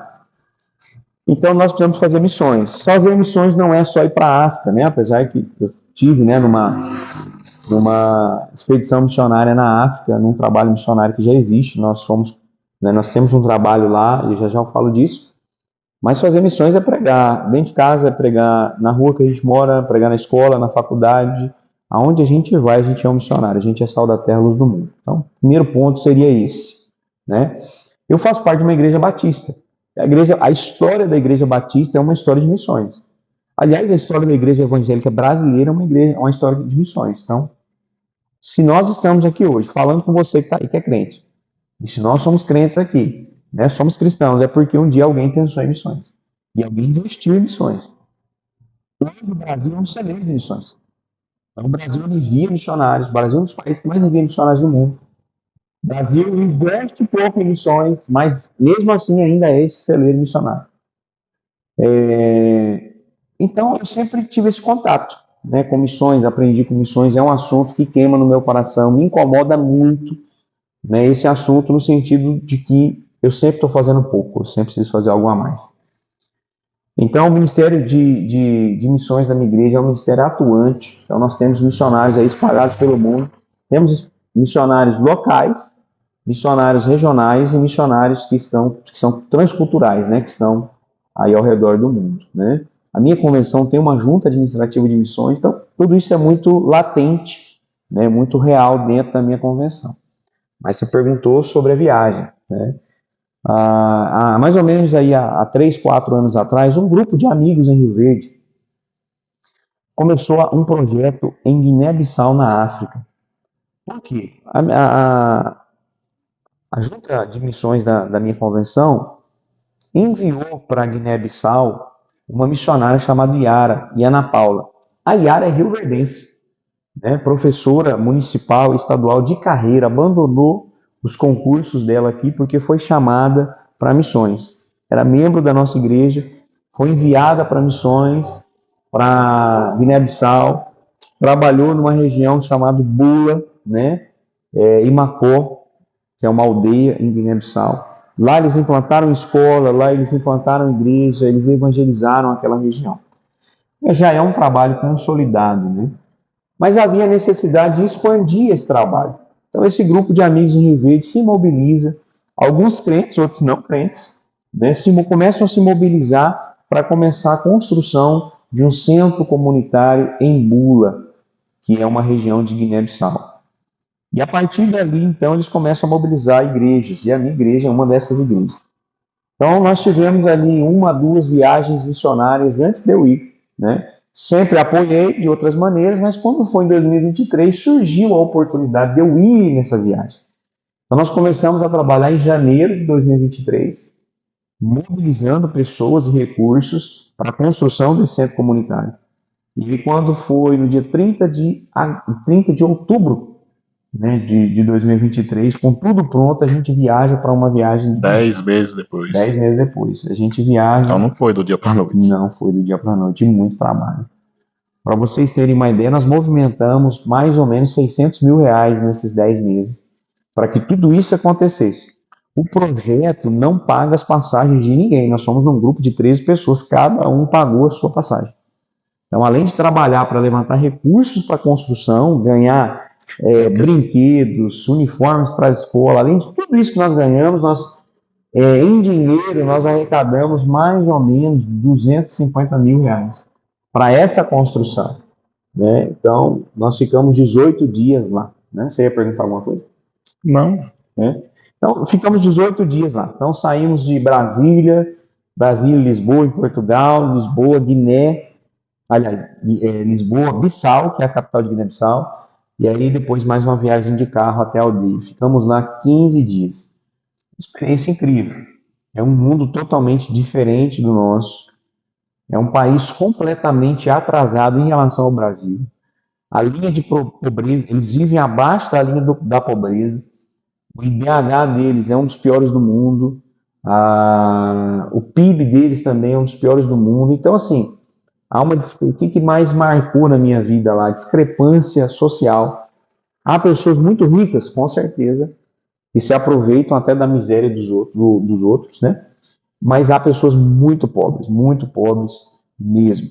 Então nós precisamos fazer missões. Fazer missões não é só ir para a África, né? Apesar que eu tive, né, numa expedição missionária na África, num trabalho missionário que já existe. Nós temos um trabalho lá, e já eu falo disso. Mas fazer missões é pregar dentro de casa, é pregar na rua que a gente mora, pregar na escola, na faculdade. Aonde a gente vai, a gente é um missionário, a gente é sal da terra, luz do mundo. Então, o primeiro ponto seria esse, né? Eu faço parte de uma igreja batista. A história da igreja batista é uma história de missões. Aliás, a história da igreja evangélica brasileira é uma história de missões. Então, se nós estamos aqui hoje falando com você que está aí, que é crente, e se nós somos crentes aqui, né, somos cristãos, é porque um dia alguém pensou em missões. E alguém investiu em missões. Hoje o Brasil é um celeiro de missões. Então, o Brasil envia missionários. O Brasil é um dos países que mais envia missionários do mundo. O Brasil investe pouco em missões, mas mesmo assim ainda é esse celeiro missionário. Então eu sempre tive esse contato, né, com missões, aprendi com missões. É um assunto que queima no meu coração, me incomoda muito, né, esse assunto no sentido de que eu sempre estou fazendo pouco, eu sempre preciso fazer algo a mais. Então, o Ministério de Missões da minha igreja é um ministério atuante. Então, nós temos missionários aí espalhados pelo mundo. Temos missionários locais, missionários regionais e missionários que são transculturais, né, que estão aí ao redor do mundo, né? A minha convenção tem uma junta administrativa de missões, então tudo isso é muito latente, né, muito real dentro da minha convenção. Mas você perguntou sobre a viagem, né? Há mais ou menos aí há 3, 4 anos atrás, um grupo de amigos em Rio Verde começou um projeto em Guiné-Bissau, na África. Por quê? A junta de missões da minha convenção enviou para Guiné-Bissau uma missionária chamada Yara, Ana Paula. A Yara é rioverdense, né? Professora municipal, estadual de carreira, abandonou os concursos dela aqui porque foi chamada para missões. Era membro da nossa igreja, foi enviada para missões, para Guiné-Bissau, trabalhou numa região chamada Bula, né? Imacó, que é uma aldeia em Guiné-Bissau. Lá eles implantaram escola, lá eles implantaram igreja, eles evangelizaram aquela região. Já é um trabalho consolidado, né? Mas havia necessidade de expandir esse trabalho. Então esse grupo de amigos em Rio Verde se mobiliza, alguns crentes, outros não crentes, né? Começam a se mobilizar para começar a construção de um centro comunitário em Bula, que é uma região de Guiné-Bissau. E a partir dali, então, eles começam a mobilizar igrejas, e a minha igreja é uma dessas igrejas. Então, nós tivemos ali 1 a 2 viagens missionárias antes de eu ir, né? Sempre apoiei de outras maneiras, mas quando foi em 2023, surgiu a oportunidade de eu ir nessa viagem. Então, nós começamos a trabalhar em janeiro de 2023, mobilizando pessoas e recursos para a construção desse centro comunitário. E quando foi no dia 30 de outubro, né, de 2023, com tudo pronto, a gente viaja para uma viagem de 10 meses depois. 10 meses depois. A gente viaja. Então não foi do dia para a noite. Não foi do dia para a noite, muito trabalho. Para vocês terem uma ideia, nós movimentamos mais ou menos 600 mil reais nesses 10 meses para que tudo isso acontecesse. O projeto não paga as passagens de ninguém. Nós somos um grupo de 13 pessoas, cada um pagou a sua passagem. Então, além de trabalhar para levantar recursos para a construção, ganhar brinquedos, uniformes para a escola, além de tudo isso que nós ganhamos, em dinheiro, nós arrecadamos mais ou menos 250 mil reais para essa construção, né? Então, nós ficamos 18 dias lá, né? Você ia perguntar alguma coisa? Não. Né? Então, ficamos 18 dias lá. Então, saímos de Brasília, Lisboa, em Portugal, Lisboa, Guiné, aliás, Lisboa, Bissau, que é a capital de Guiné-Bissau, e aí depois mais uma viagem de carro até Aldeia. Ficamos lá 15 dias. Experiência incrível. É um mundo totalmente diferente do nosso. É um país completamente atrasado em relação ao Brasil. A linha de pobreza, eles vivem abaixo da linha da pobreza. O IDH deles é um dos piores do mundo. O PIB deles também é um dos piores do mundo. Então, assim, o que mais marcou na minha vida lá? Discrepância social. Há pessoas muito ricas, com certeza, que se aproveitam até da miséria dos outros, né? Mas há pessoas muito pobres mesmo.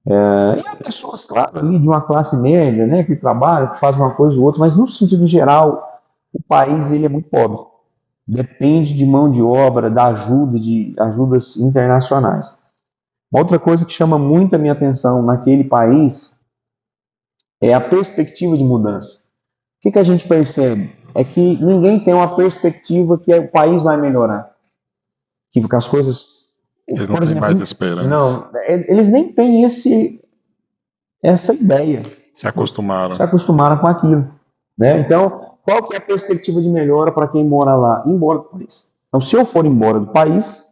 E há pessoas, claro, ali de uma classe média, né, que trabalham, que fazem uma coisa ou outra, mas no sentido geral, o país ele é muito pobre. Depende de mão de obra, da ajuda, de ajudas internacionais. Outra coisa que chama muito a minha atenção naquele país é a perspectiva de mudança. O que a gente percebe? É que ninguém tem uma perspectiva que o país vai melhorar. Que as coisas... Eles não têm mais esperança. Não, eles nem têm essa ideia. Se acostumaram. Se acostumaram com aquilo, né? Então, qual que é a perspectiva de melhora para quem mora lá? Ir embora do país. Então, se eu for embora do país,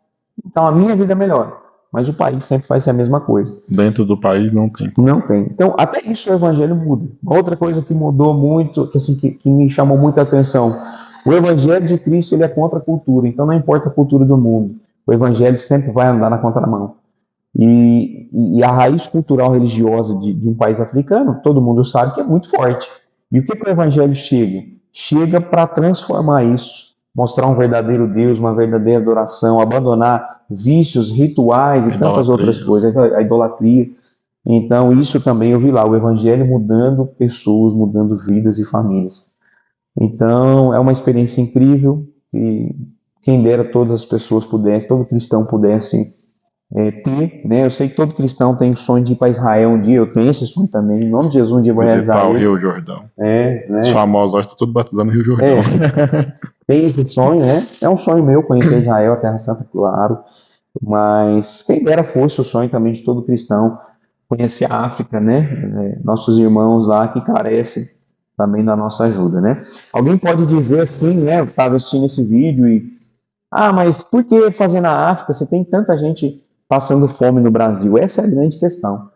então a minha vida melhora. Mas o país sempre vai ser a mesma coisa. Dentro do país não tem. Não tem. Então, até isso o evangelho muda. Outra coisa que mudou muito, que me chamou muita atenção, o evangelho de Cristo ele é contra a cultura. Então, não importa a cultura do mundo, o evangelho sempre vai andar na contramão. E a raiz cultural religiosa de um país africano, todo mundo sabe que é muito forte. E o que o evangelho chega? Chega para transformar isso, mostrar um verdadeiro Deus, uma verdadeira adoração, abandonar vícios, rituais e tantas outras coisas, a idolatria. Então, isso também eu vi lá, o evangelho mudando pessoas, mudando vidas e famílias. Então, é uma experiência incrível e quem dera todas as pessoas pudessem, todo cristão pudesse ter, né? Eu sei que todo cristão tem o sonho de ir para Israel um dia, eu tenho esse sonho também, em nome de Jesus um dia eu vou realizar Visitar o ele. Rio Jordão. Os Né? famosos hoje estão tudo batizando no Rio Jordão. Tem esse sonho, né? É um sonho meu conhecer Israel, a Terra Santa, claro, mas quem dera fosse o sonho também de todo cristão conhecer a África, né? Nossos irmãos lá que carecem também da nossa ajuda, né? Alguém pode dizer assim, né? Eu estava assistindo esse vídeo mas por que fazer na África? Você tem tanta gente passando fome no Brasil. Essa é a grande questão.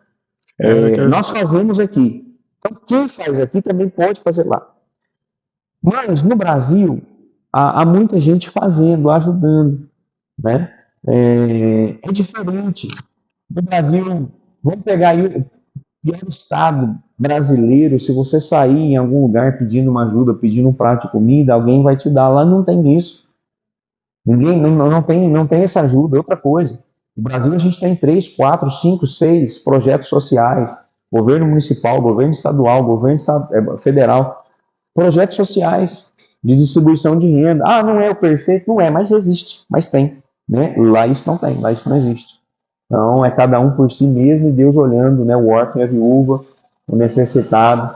Nós fazemos aqui. Então, quem faz aqui também pode fazer lá. Mas no Brasil, há muita gente fazendo, ajudando, né? É diferente. No Brasil, vamos pegar aí o pior estado brasileiro. Se você sair em algum lugar pedindo uma ajuda, pedindo um prato de comida, alguém vai te dar. Lá não tem isso. Ninguém não tem essa ajuda. Outra coisa, no Brasil a gente tem 3, 4, 5, 6 projetos sociais, governo municipal, governo estadual, governo federal, projetos sociais de distribuição de renda. Não é o perfeito? Não é, mas existe, mas tem. Né? Lá isso não tem, lá isso não existe. Então é cada um por si mesmo e Deus olhando, né? O órfão e a viúva, o necessitado.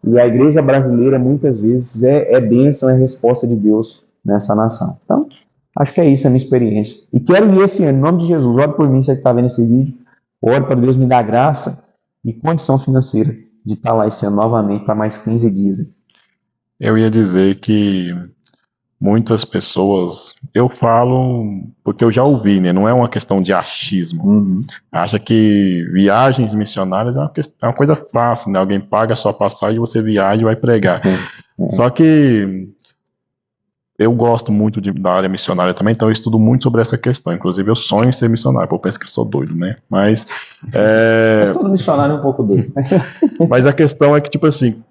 E a igreja brasileira muitas vezes é bênção, é resposta de Deus nessa nação. Então, acho que é isso a minha experiência. E quero ir esse ano, em nome de Jesus, ore por mim, você que está vendo esse vídeo, ore para Deus me dar graça e condição financeira de estar lá esse ano novamente para mais 15 dias. Eu ia dizer que muitas pessoas, eu falo porque eu já ouvi, né? Não é uma questão de achismo. Acha que viagens missionárias é uma coisa fácil, né? Alguém paga a sua passagem, você viaja e vai pregar. Só que eu gosto muito da área missionária também, então eu estudo muito sobre essa questão. Inclusive, eu sonho em ser missionário, porque eu penso que eu sou doido, né? Mas todo missionário é um pouco doido. Mas a questão é que, tipo assim,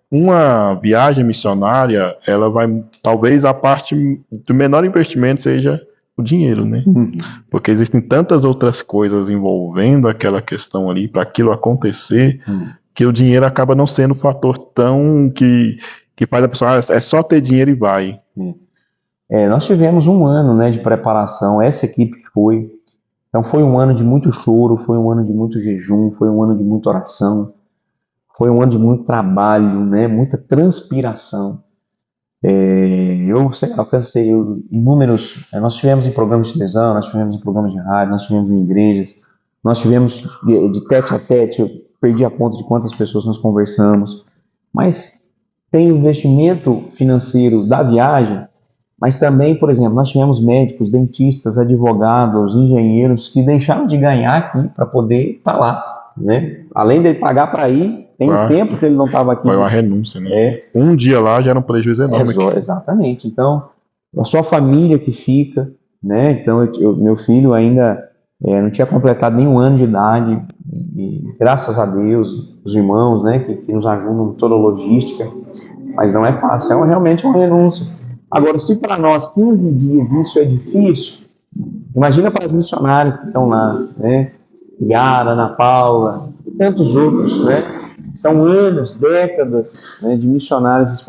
uma viagem missionária, ela vai, talvez a parte do menor investimento seja o dinheiro, né? Porque existem tantas outras coisas envolvendo aquela questão ali, para aquilo acontecer, que o dinheiro acaba não sendo um fator tão que faz a pessoa, é só ter dinheiro e vai. Nós tivemos um ano, né, de preparação, essa equipe que foi. Então foi um ano de muito choro, foi um ano de muito jejum, foi um ano de muita oração, foi um ano de muito trabalho, né, muita transpiração. Eu alcancei inúmeros. Nós tivemos em programas de televisão, nós tivemos em programas de rádio, nós tivemos em igrejas, nós tivemos de tete a tete. Eu perdi a conta de quantas pessoas nós conversamos. Mas tem o investimento financeiro da viagem, mas também, por exemplo, nós tivemos médicos, dentistas, advogados, engenheiros que deixaram de ganhar aqui para poder estar lá, né? Além de pagar para ir, tem um tempo que ele não estava aqui. Foi uma renúncia, né? Um dia lá já era um prejuízo enorme. Exatamente. Então, a sua família que fica, né? Então, meu filho ainda não tinha completado nenhum ano de idade e graças a Deus, os irmãos, né, que nos ajudam em toda a logística, mas não é fácil, realmente uma renúncia. Agora, se para nós 15 dias isso é difícil, imagina para as missionárias que estão lá, né? Yara, Ana Paula e tantos outros, né? São anos, décadas, né, de missionários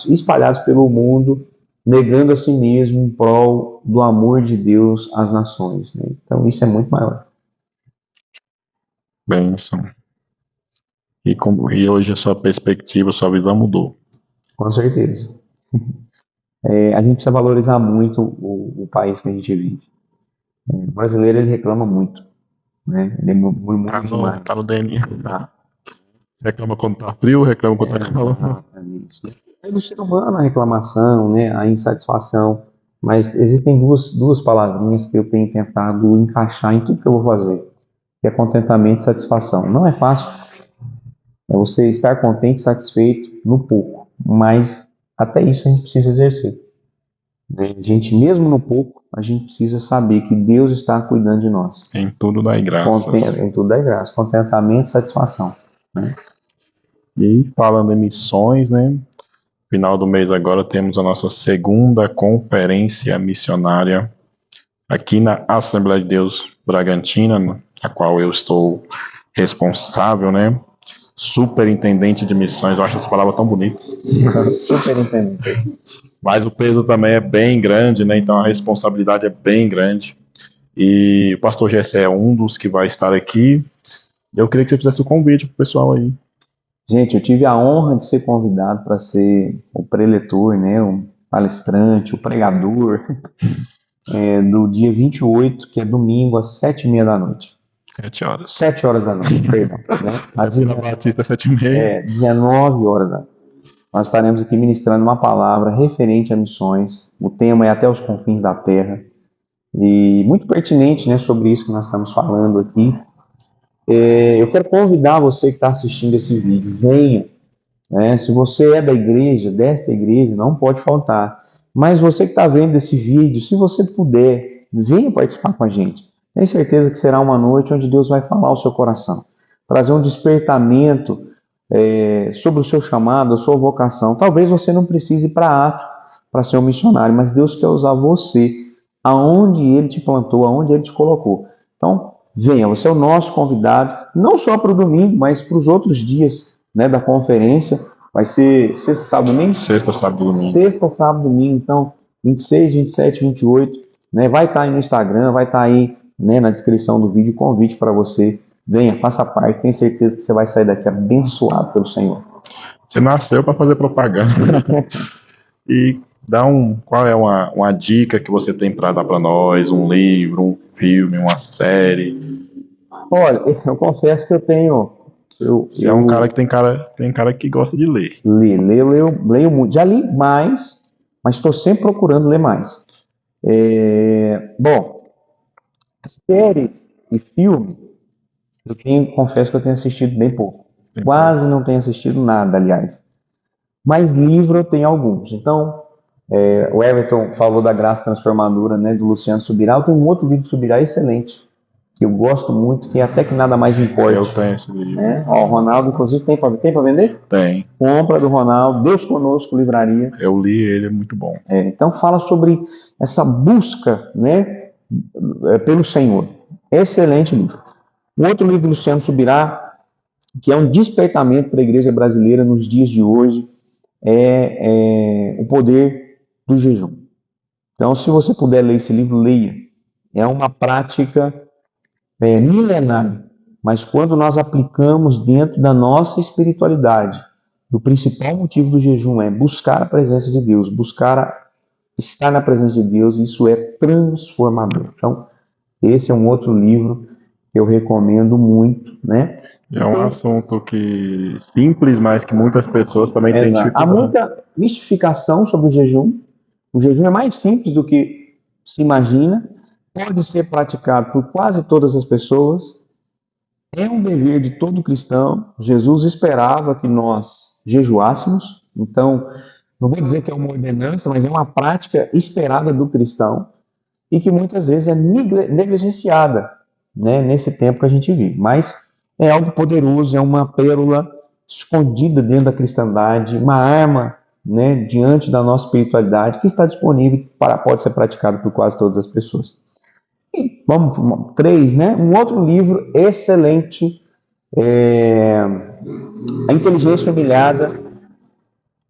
espalhados pelo mundo, negando a si mesmo em prol do amor de Deus às nações. Né? Então isso é muito maior. Bênção. E hoje a sua perspectiva, a sua visão mudou. Com certeza. A gente precisa valorizar muito o país que a gente vive. O brasileiro, ele reclama muito. Né? Ele murmura demais. Tá no DNA. Reclama quando tá frio, reclama quando tá calor. Exatamente. É do ser humano a reclamação, né? A insatisfação. Mas existem duas palavrinhas que eu tenho tentado encaixar em tudo que eu vou fazer, que é contentamento e satisfação. Não é fácil. É você estar contente e satisfeito no pouco, mas até isso a gente precisa exercer. A gente, mesmo no pouco, a gente precisa saber que Deus está cuidando de nós. Em tudo dá graças. Em tudo dá graça. Contentamento e satisfação. Né? E falando em missões, né? Final do mês agora temos a nossa segunda conferência missionária aqui na Assembleia de Deus Bragantina, a qual eu estou responsável, né? superintendente de missões. Eu acho essa palavra tão bonita. Superintendente. Mas o peso também é bem grande, né? Então a responsabilidade é bem grande. E o pastor Gessé é um dos que vai estar aqui. Eu queria que você fizesse o convite pro pessoal aí. Gente, eu tive a honra de ser convidado para ser o preletor, né, o palestrante, o pregador, do dia 28, que é domingo, às 7h30 da noite. 7 horas. 7 horas da noite, perdão. Né? Às Vila Batista, 7h30. 19 horas da noite. Nós estaremos aqui ministrando uma palavra referente a missões. O tema é até os confins da terra. E muito pertinente, né, sobre isso que nós estamos falando aqui. Eu quero convidar você que está assistindo esse vídeo, venha. Né? Se você é da igreja, desta igreja, não pode faltar. Mas você que está vendo esse vídeo, se você puder, venha participar com a gente. Tenho certeza que será uma noite onde Deus vai falar ao seu coração, trazer um despertamento sobre o seu chamado, a sua vocação. Talvez você não precise ir para a África para ser um missionário, mas Deus quer usar você aonde Ele te plantou, aonde Ele te colocou. Então, venha, você é o nosso convidado, não só para o domingo, mas para os outros dias, né, da conferência. Vai ser sexta, sábado, domingo? Sexta, sábado, domingo. Sexta, sábado, domingo. Então, 26, 27, 28, né, vai estar aí no Instagram, vai estar aí, né, na descrição do vídeo, convite para você. Venha, faça parte, tenho certeza que você vai sair daqui abençoado pelo Senhor. Você nasceu para fazer propaganda. E qual é uma dica que você tem para dar para nós? Um livro, um filme, uma série? Olha, eu confesso que eu tenho... Você é um cara que tem cara que gosta de ler. Leio muito. Já li mais, mas estou sempre procurando ler mais. Bom, série e filme, confesso que eu tenho assistido bem pouco. Quase não tenho assistido nada, aliás. Mas livro eu tenho alguns. Então, o Everton falou da Graça Transformadora, né, do Luciano Subirá. Eu tenho um outro livro do Subirá excelente, que eu gosto muito, que é Até que Nada Mais Importe. Eu tenho esse livro. O Ronaldo, inclusive, tem para vender? Tem. Compra do Ronaldo, Deus Conosco, livraria. Eu li ele, é muito bom. Então fala sobre essa busca, né, pelo Senhor. Excelente livro. Um outro livro do Luciano Subirá, que é um despertamento para a igreja brasileira nos dias de hoje, é O Poder do Jejum. Então, se você puder ler esse livro, leia. É uma prática milenar, mas quando nós aplicamos dentro da nossa espiritualidade, o principal motivo do jejum é buscar a presença de Deus, buscar estar na presença de Deus, isso é transformador. Então, esse é um outro livro que eu recomendo muito, né? É um assunto que simples, mas que muitas pessoas também têm dificuldade. Há muita mistificação sobre o jejum. O jejum é mais simples do que se imagina, pode ser praticado por quase todas as pessoas. É um dever de todo cristão. Jesus esperava que nós jejuássemos. Então, não vou dizer que é uma ordenança, mas é uma prática esperada do cristão e que muitas vezes é negligenciada, né, nesse tempo que a gente vive. Mas é algo poderoso, é uma pérola escondida dentro da cristandade, uma arma, né, diante da nossa espiritualidade que está disponível pode ser praticado por quase todas as pessoas. E vamos, 3, né? Um outro livro excelente, A Inteligência Humilhada,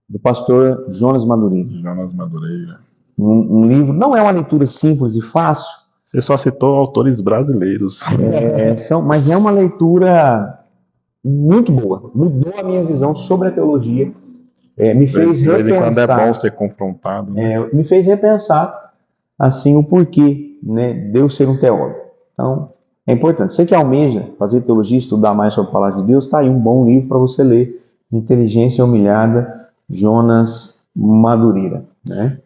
do pastor Jonas Madureira. Jonas Madureira. Um livro, não é uma leitura simples e fácil. Você só citou autores brasileiros. Mas é uma leitura muito boa. Mudou a minha visão sobre a teologia. Me fez repensar. Quando é bom ser confrontado. Né? Me fez repensar assim o porquê, né, de eu ser um teólogo. Então, é importante. Você que almeja fazer teologia, estudar mais sobre a palavra de Deus, está aí um bom livro para você ler. Inteligência Humilhada, Jonas Madureira, né?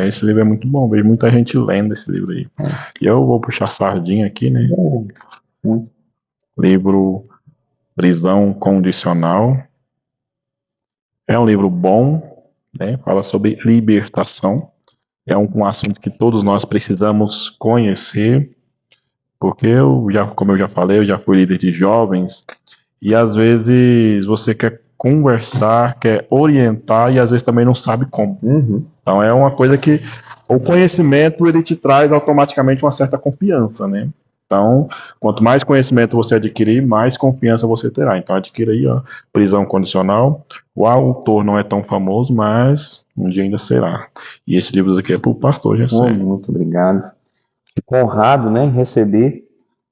Esse livro é muito bom, vejo muita gente lendo esse livro aí. E eu vou puxar sardinha aqui, né? Livro Prisão Condicional. É um livro bom, né? Fala sobre libertação. É um assunto que todos nós precisamos conhecer, porque como eu já falei, eu já fui líder de jovens, e às vezes você quer conversar, quer orientar, e às vezes também não sabe como. Então é uma coisa que o conhecimento ele te traz automaticamente uma certa confiança, né? Então, quanto mais conhecimento você adquirir, mais confiança você terá. Então, adquira aí, ó, Prisão Condicional. O autor não é tão famoso, mas um dia ainda será. E esse livro aqui é para o pastor Gessé. Muito obrigado. Fico honrado, né, em receber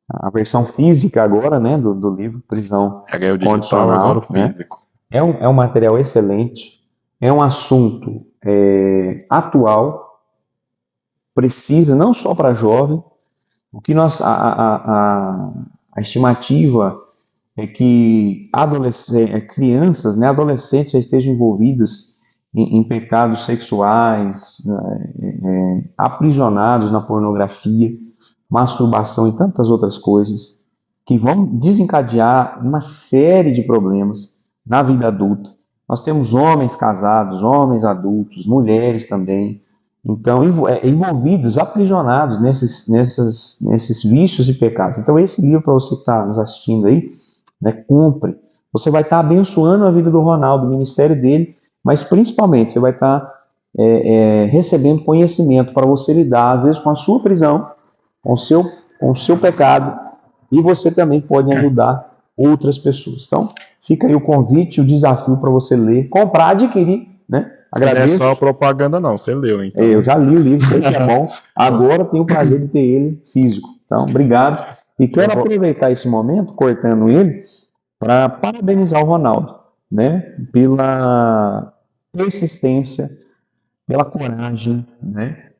a versão física agora, né, do livro Prisão Peguei o digital, agora Condicional, o né? físico. É um material excelente, é um assunto atual, precisa não só para jovem, o que a estimativa é que crianças, né, adolescentes já estejam envolvidos em pecados sexuais, aprisionados na pornografia, masturbação e tantas outras coisas, que vão desencadear uma série de problemas na vida adulta. Nós temos homens casados, homens adultos, mulheres também, então envolvidos, aprisionados nesses vícios e pecados. Então esse livro, para você que está nos assistindo aí, né, compre. Você vai estar abençoando a vida do Ronaldo, o ministério dele, mas principalmente você vai estar recebendo conhecimento para você lidar, às vezes, com a sua prisão, com o seu pecado, e você também pode ajudar outras pessoas. Então, fica aí o convite, o desafio para você ler, comprar, adquirir, né? Agradeço. Não é só propaganda, não. Você leu, então. Eu já li o livro, sei que é bom. Agora tenho o prazer de ter ele físico. Então, obrigado. E quero aproveitar esse momento, cortando ele, para parabenizar o Ronaldo, né? Pela persistência, pela coragem, né?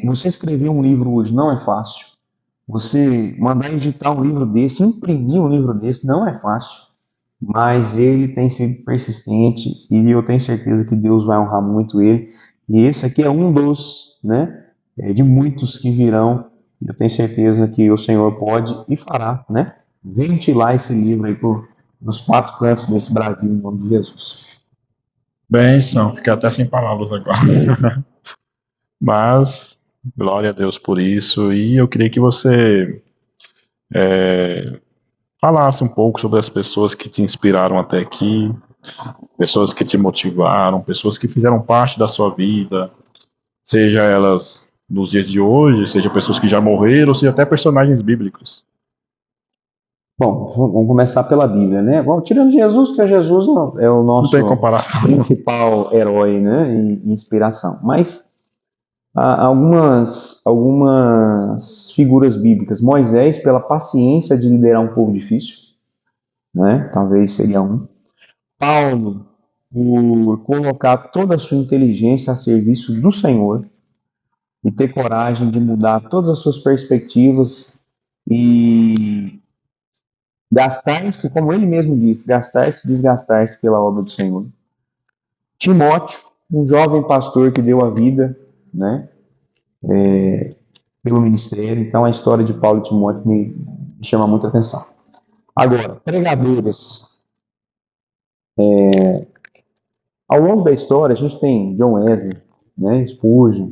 Você escrever um livro hoje não é fácil. Você mandar editar um livro desse, imprimir um livro desse, não é fácil. Mas ele tem sido persistente e eu tenho certeza que Deus vai honrar muito ele. E esse aqui é um dos, né, de muitos que virão. Eu tenho certeza que o Senhor pode e fará, né, ventilar esse livro aí nos quatro cantos desse Brasil, em nome de Jesus. Benção, fiquei até sem palavras agora. Mas, glória a Deus por isso. E eu queria que você falasse um pouco sobre as pessoas que te inspiraram até aqui, pessoas que te motivaram, pessoas que fizeram parte da sua vida, seja elas nos dias de hoje, seja pessoas que já morreram, seja até personagens bíblicos. Bom, vamos começar pela Bíblia, né? Bom, tirando Jesus, que Jesus é o Não tem nosso comparação. principal herói, né, e inspiração. Mas algumas figuras bíblicas. Moisés, pela paciência de liderar um povo difícil, né? Talvez seria um. Paulo, por colocar toda a sua inteligência a serviço do Senhor e ter coragem de mudar todas as suas perspectivas e gastar-se, como ele mesmo disse, gastar-se e desgastar-se pela obra do Senhor. Timóteo, um jovem pastor que deu a vida, né, pelo ministério. Então, a história de Paulo e Timóteo me chama muita atenção. Agora, pregadores. Ao longo da história, a gente tem John Wesley, né, Spurgeon,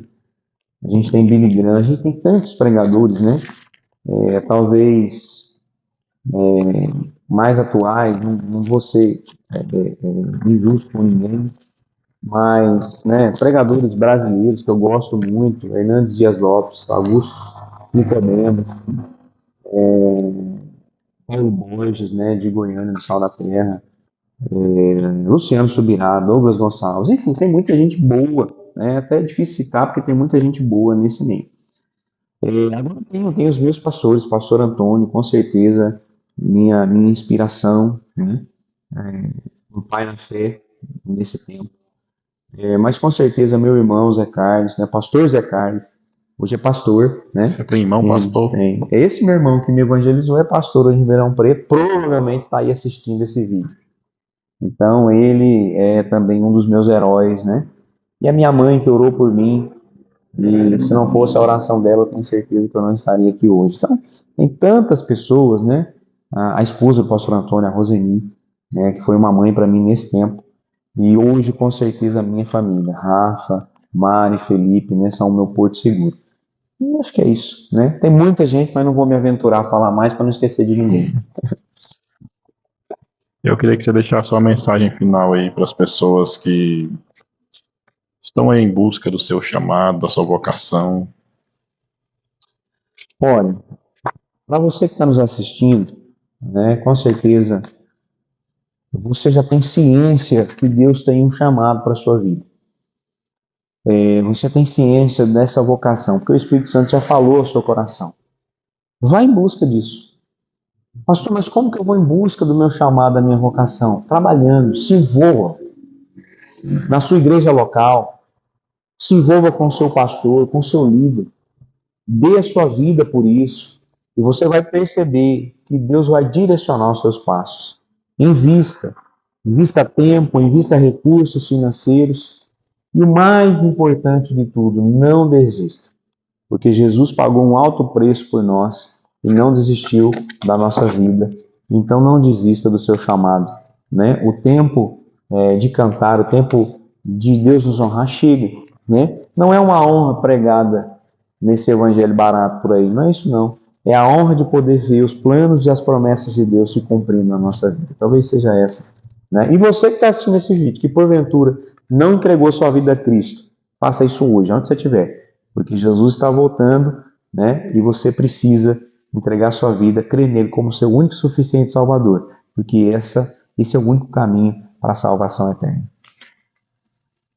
a gente tem Billy Graham, a gente tem tantos pregadores, né? Talvez mais atuais, não vou ser injusto com ninguém, mas, né, pregadores brasileiros que eu gosto muito, Hernandes Dias Lopes, Augusto Nicodemos, Paulo Borges, né, de Goiânia, do Sal da Terra, Luciano Subirá, Douglas Gonçalves, enfim, tem muita gente boa, né? Até é difícil citar porque tem muita gente boa nesse meio. Agora tenho os meus pastores, pastor Antônio, com certeza, minha inspiração, né? O pai na fé nesse tempo. Mas com certeza meu irmão Zé Carlos, né? Pastor Zé Carlos, hoje é pastor, né? Você tem irmão, pastor? Tem. Esse meu irmão que me evangelizou é pastor hoje em Ribeirão Preto, provavelmente está aí assistindo esse vídeo. Então ele é também um dos meus heróis, né? E a minha mãe que orou por mim, e se não fosse a oração dela, eu tenho certeza que eu não estaria aqui hoje. Então, tem tantas pessoas, né? A esposa do pastor Antônio, a Roseni, né? Que foi uma mãe para mim nesse tempo. E hoje, com certeza, a minha família, Rafa, Mari, Felipe, né? São o meu porto seguro. E acho que é isso, né? Tem muita gente, mas não vou me aventurar a falar mais para não esquecer de ninguém. Eu queria que você deixasse sua mensagem final aí para as pessoas que estão aí em busca do seu chamado, da sua vocação. Olha, Para você que está nos assistindo, né, com certeza você já tem ciência que Deus tem um chamado para a sua vida. Você tem ciência dessa vocação, porque o Espírito Santo já falou ao seu coração. Vá em busca disso. Pastor, mas como que eu vou em busca do meu chamado, da minha vocação? Trabalhando, se envolva na sua igreja local, se envolva com o seu pastor, com o seu líder. Dê a sua vida por isso. E você vai perceber que Deus vai direcionar os seus passos. Invista. Invista tempo, invista recursos financeiros. E o mais importante de tudo, não desista. Porque Jesus pagou um alto preço por nós e não desistiu da nossa vida. Então não desista do seu chamado, né? O tempo de cantar, o tempo de Deus nos honrar chega, né? Não é uma honra pregada nesse evangelho barato por aí, não é isso não. É a honra de poder ver os planos e as promessas de Deus se cumprindo na nossa vida. Talvez seja essa, né? E você que está assistindo esse vídeo, que porventura não entregou sua vida a Cristo, faça isso hoje, onde você estiver. Porque Jesus está voltando, né? E você precisa entregar sua vida, crer nele como seu único e suficiente Salvador. Porque esse é o único caminho para a salvação eterna.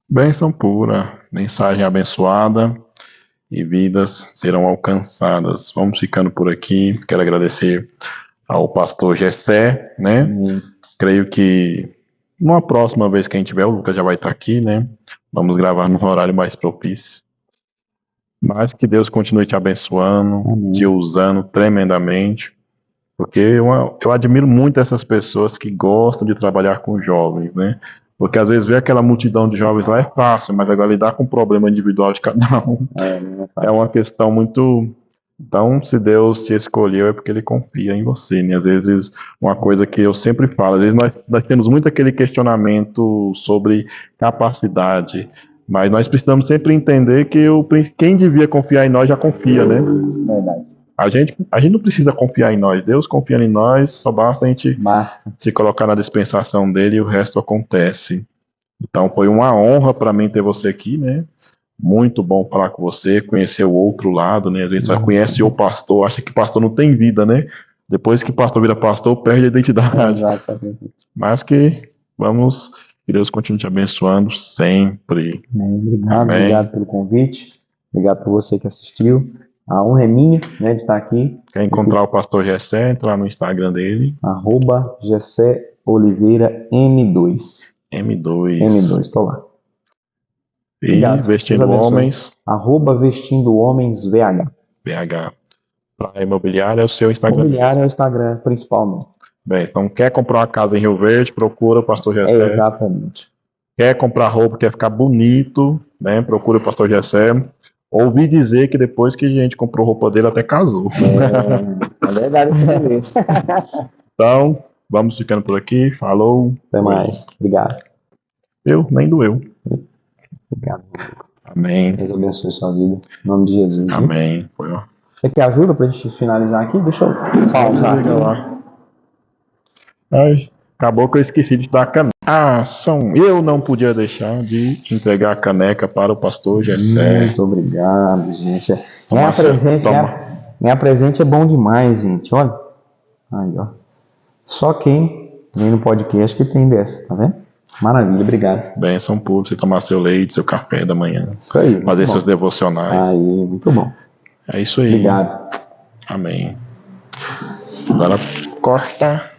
Bênção pura, mensagem abençoada e vidas serão alcançadas. Vamos ficando por aqui. Quero agradecer ao pastor Gessé, né? Creio que numa próxima vez que a gente tiver, o Lucas já vai estar aqui, né? Vamos gravar num horário mais propício. Mas que Deus continue te abençoando, Amém. te usando tremendamente, porque eu admiro muito essas pessoas que gostam de trabalhar com jovens, né? Porque às vezes ver aquela multidão de jovens lá é fácil, mas agora lidar com o problema individual de cada um é uma questão muito... Então, se Deus te escolheu é porque Ele confia em você, né? Às vezes, uma coisa que eu sempre falo, às vezes nós temos muito aquele questionamento sobre capacidade, mas nós precisamos sempre entender que quem devia confiar em nós já confia, né? Verdade. A gente não precisa confiar em nós, Deus confia em nós, só basta a gente se colocar na dispensação dele e o resto acontece. Então, foi uma honra para mim ter você aqui, né? Muito bom falar com você, conhecer o outro lado, né? A gente só conhece o pastor, acha que pastor não tem vida, né? Depois que pastor vira pastor, perde a identidade. Exatamente. Mas que Deus continue te abençoando sempre. Obrigado, Amém. obrigado pelo convite. Obrigado por você que assistiu. A honra é minha, né, de estar aqui. Quer encontrar o pastor Gessé, entra no Instagram dele. @Gessé Oliveira M2. M2. Estou lá. E Obrigado. Vestindo Deus abençoe. Homens, @Vestindo Homens VH. BH. Para imobiliária é o seu Instagram. Imobiliário é o Instagram principalmente. Bem, então quer comprar uma casa em Rio Verde, procura o pastor Gessé. Exatamente. Quer comprar roupa, quer ficar bonito, né? Procura o pastor Gessé. Ouvi dizer que depois que a gente comprou roupa dele, até casou. É verdade. Então, vamos ficando por aqui. Falou. Até mais. Obrigado. Nem doeu. Obrigado. Amém. Deus abençoe sua vida. Em nome de Jesus. Viu? Amém. Foi, ó. Você quer ajuda pra gente finalizar aqui? Deixa eu pausar aqui. Lá. Ai, acabou que eu esqueci de dar a caneca. Eu não podia deixar de entregar a caneca para o pastor Gessé. Muito obrigado, gente. Toma. Ganhar presente é bom demais, gente. Olha. Aí, ó. Só quem vem no podcast que tem dessa, tá vendo? Maravilha, obrigado. Bênção pura, você tomar seu leite, seu café da manhã. Isso aí. Fazer seus devocionais. Aí, muito bom. É isso aí. Obrigado. Amém. Agora corta.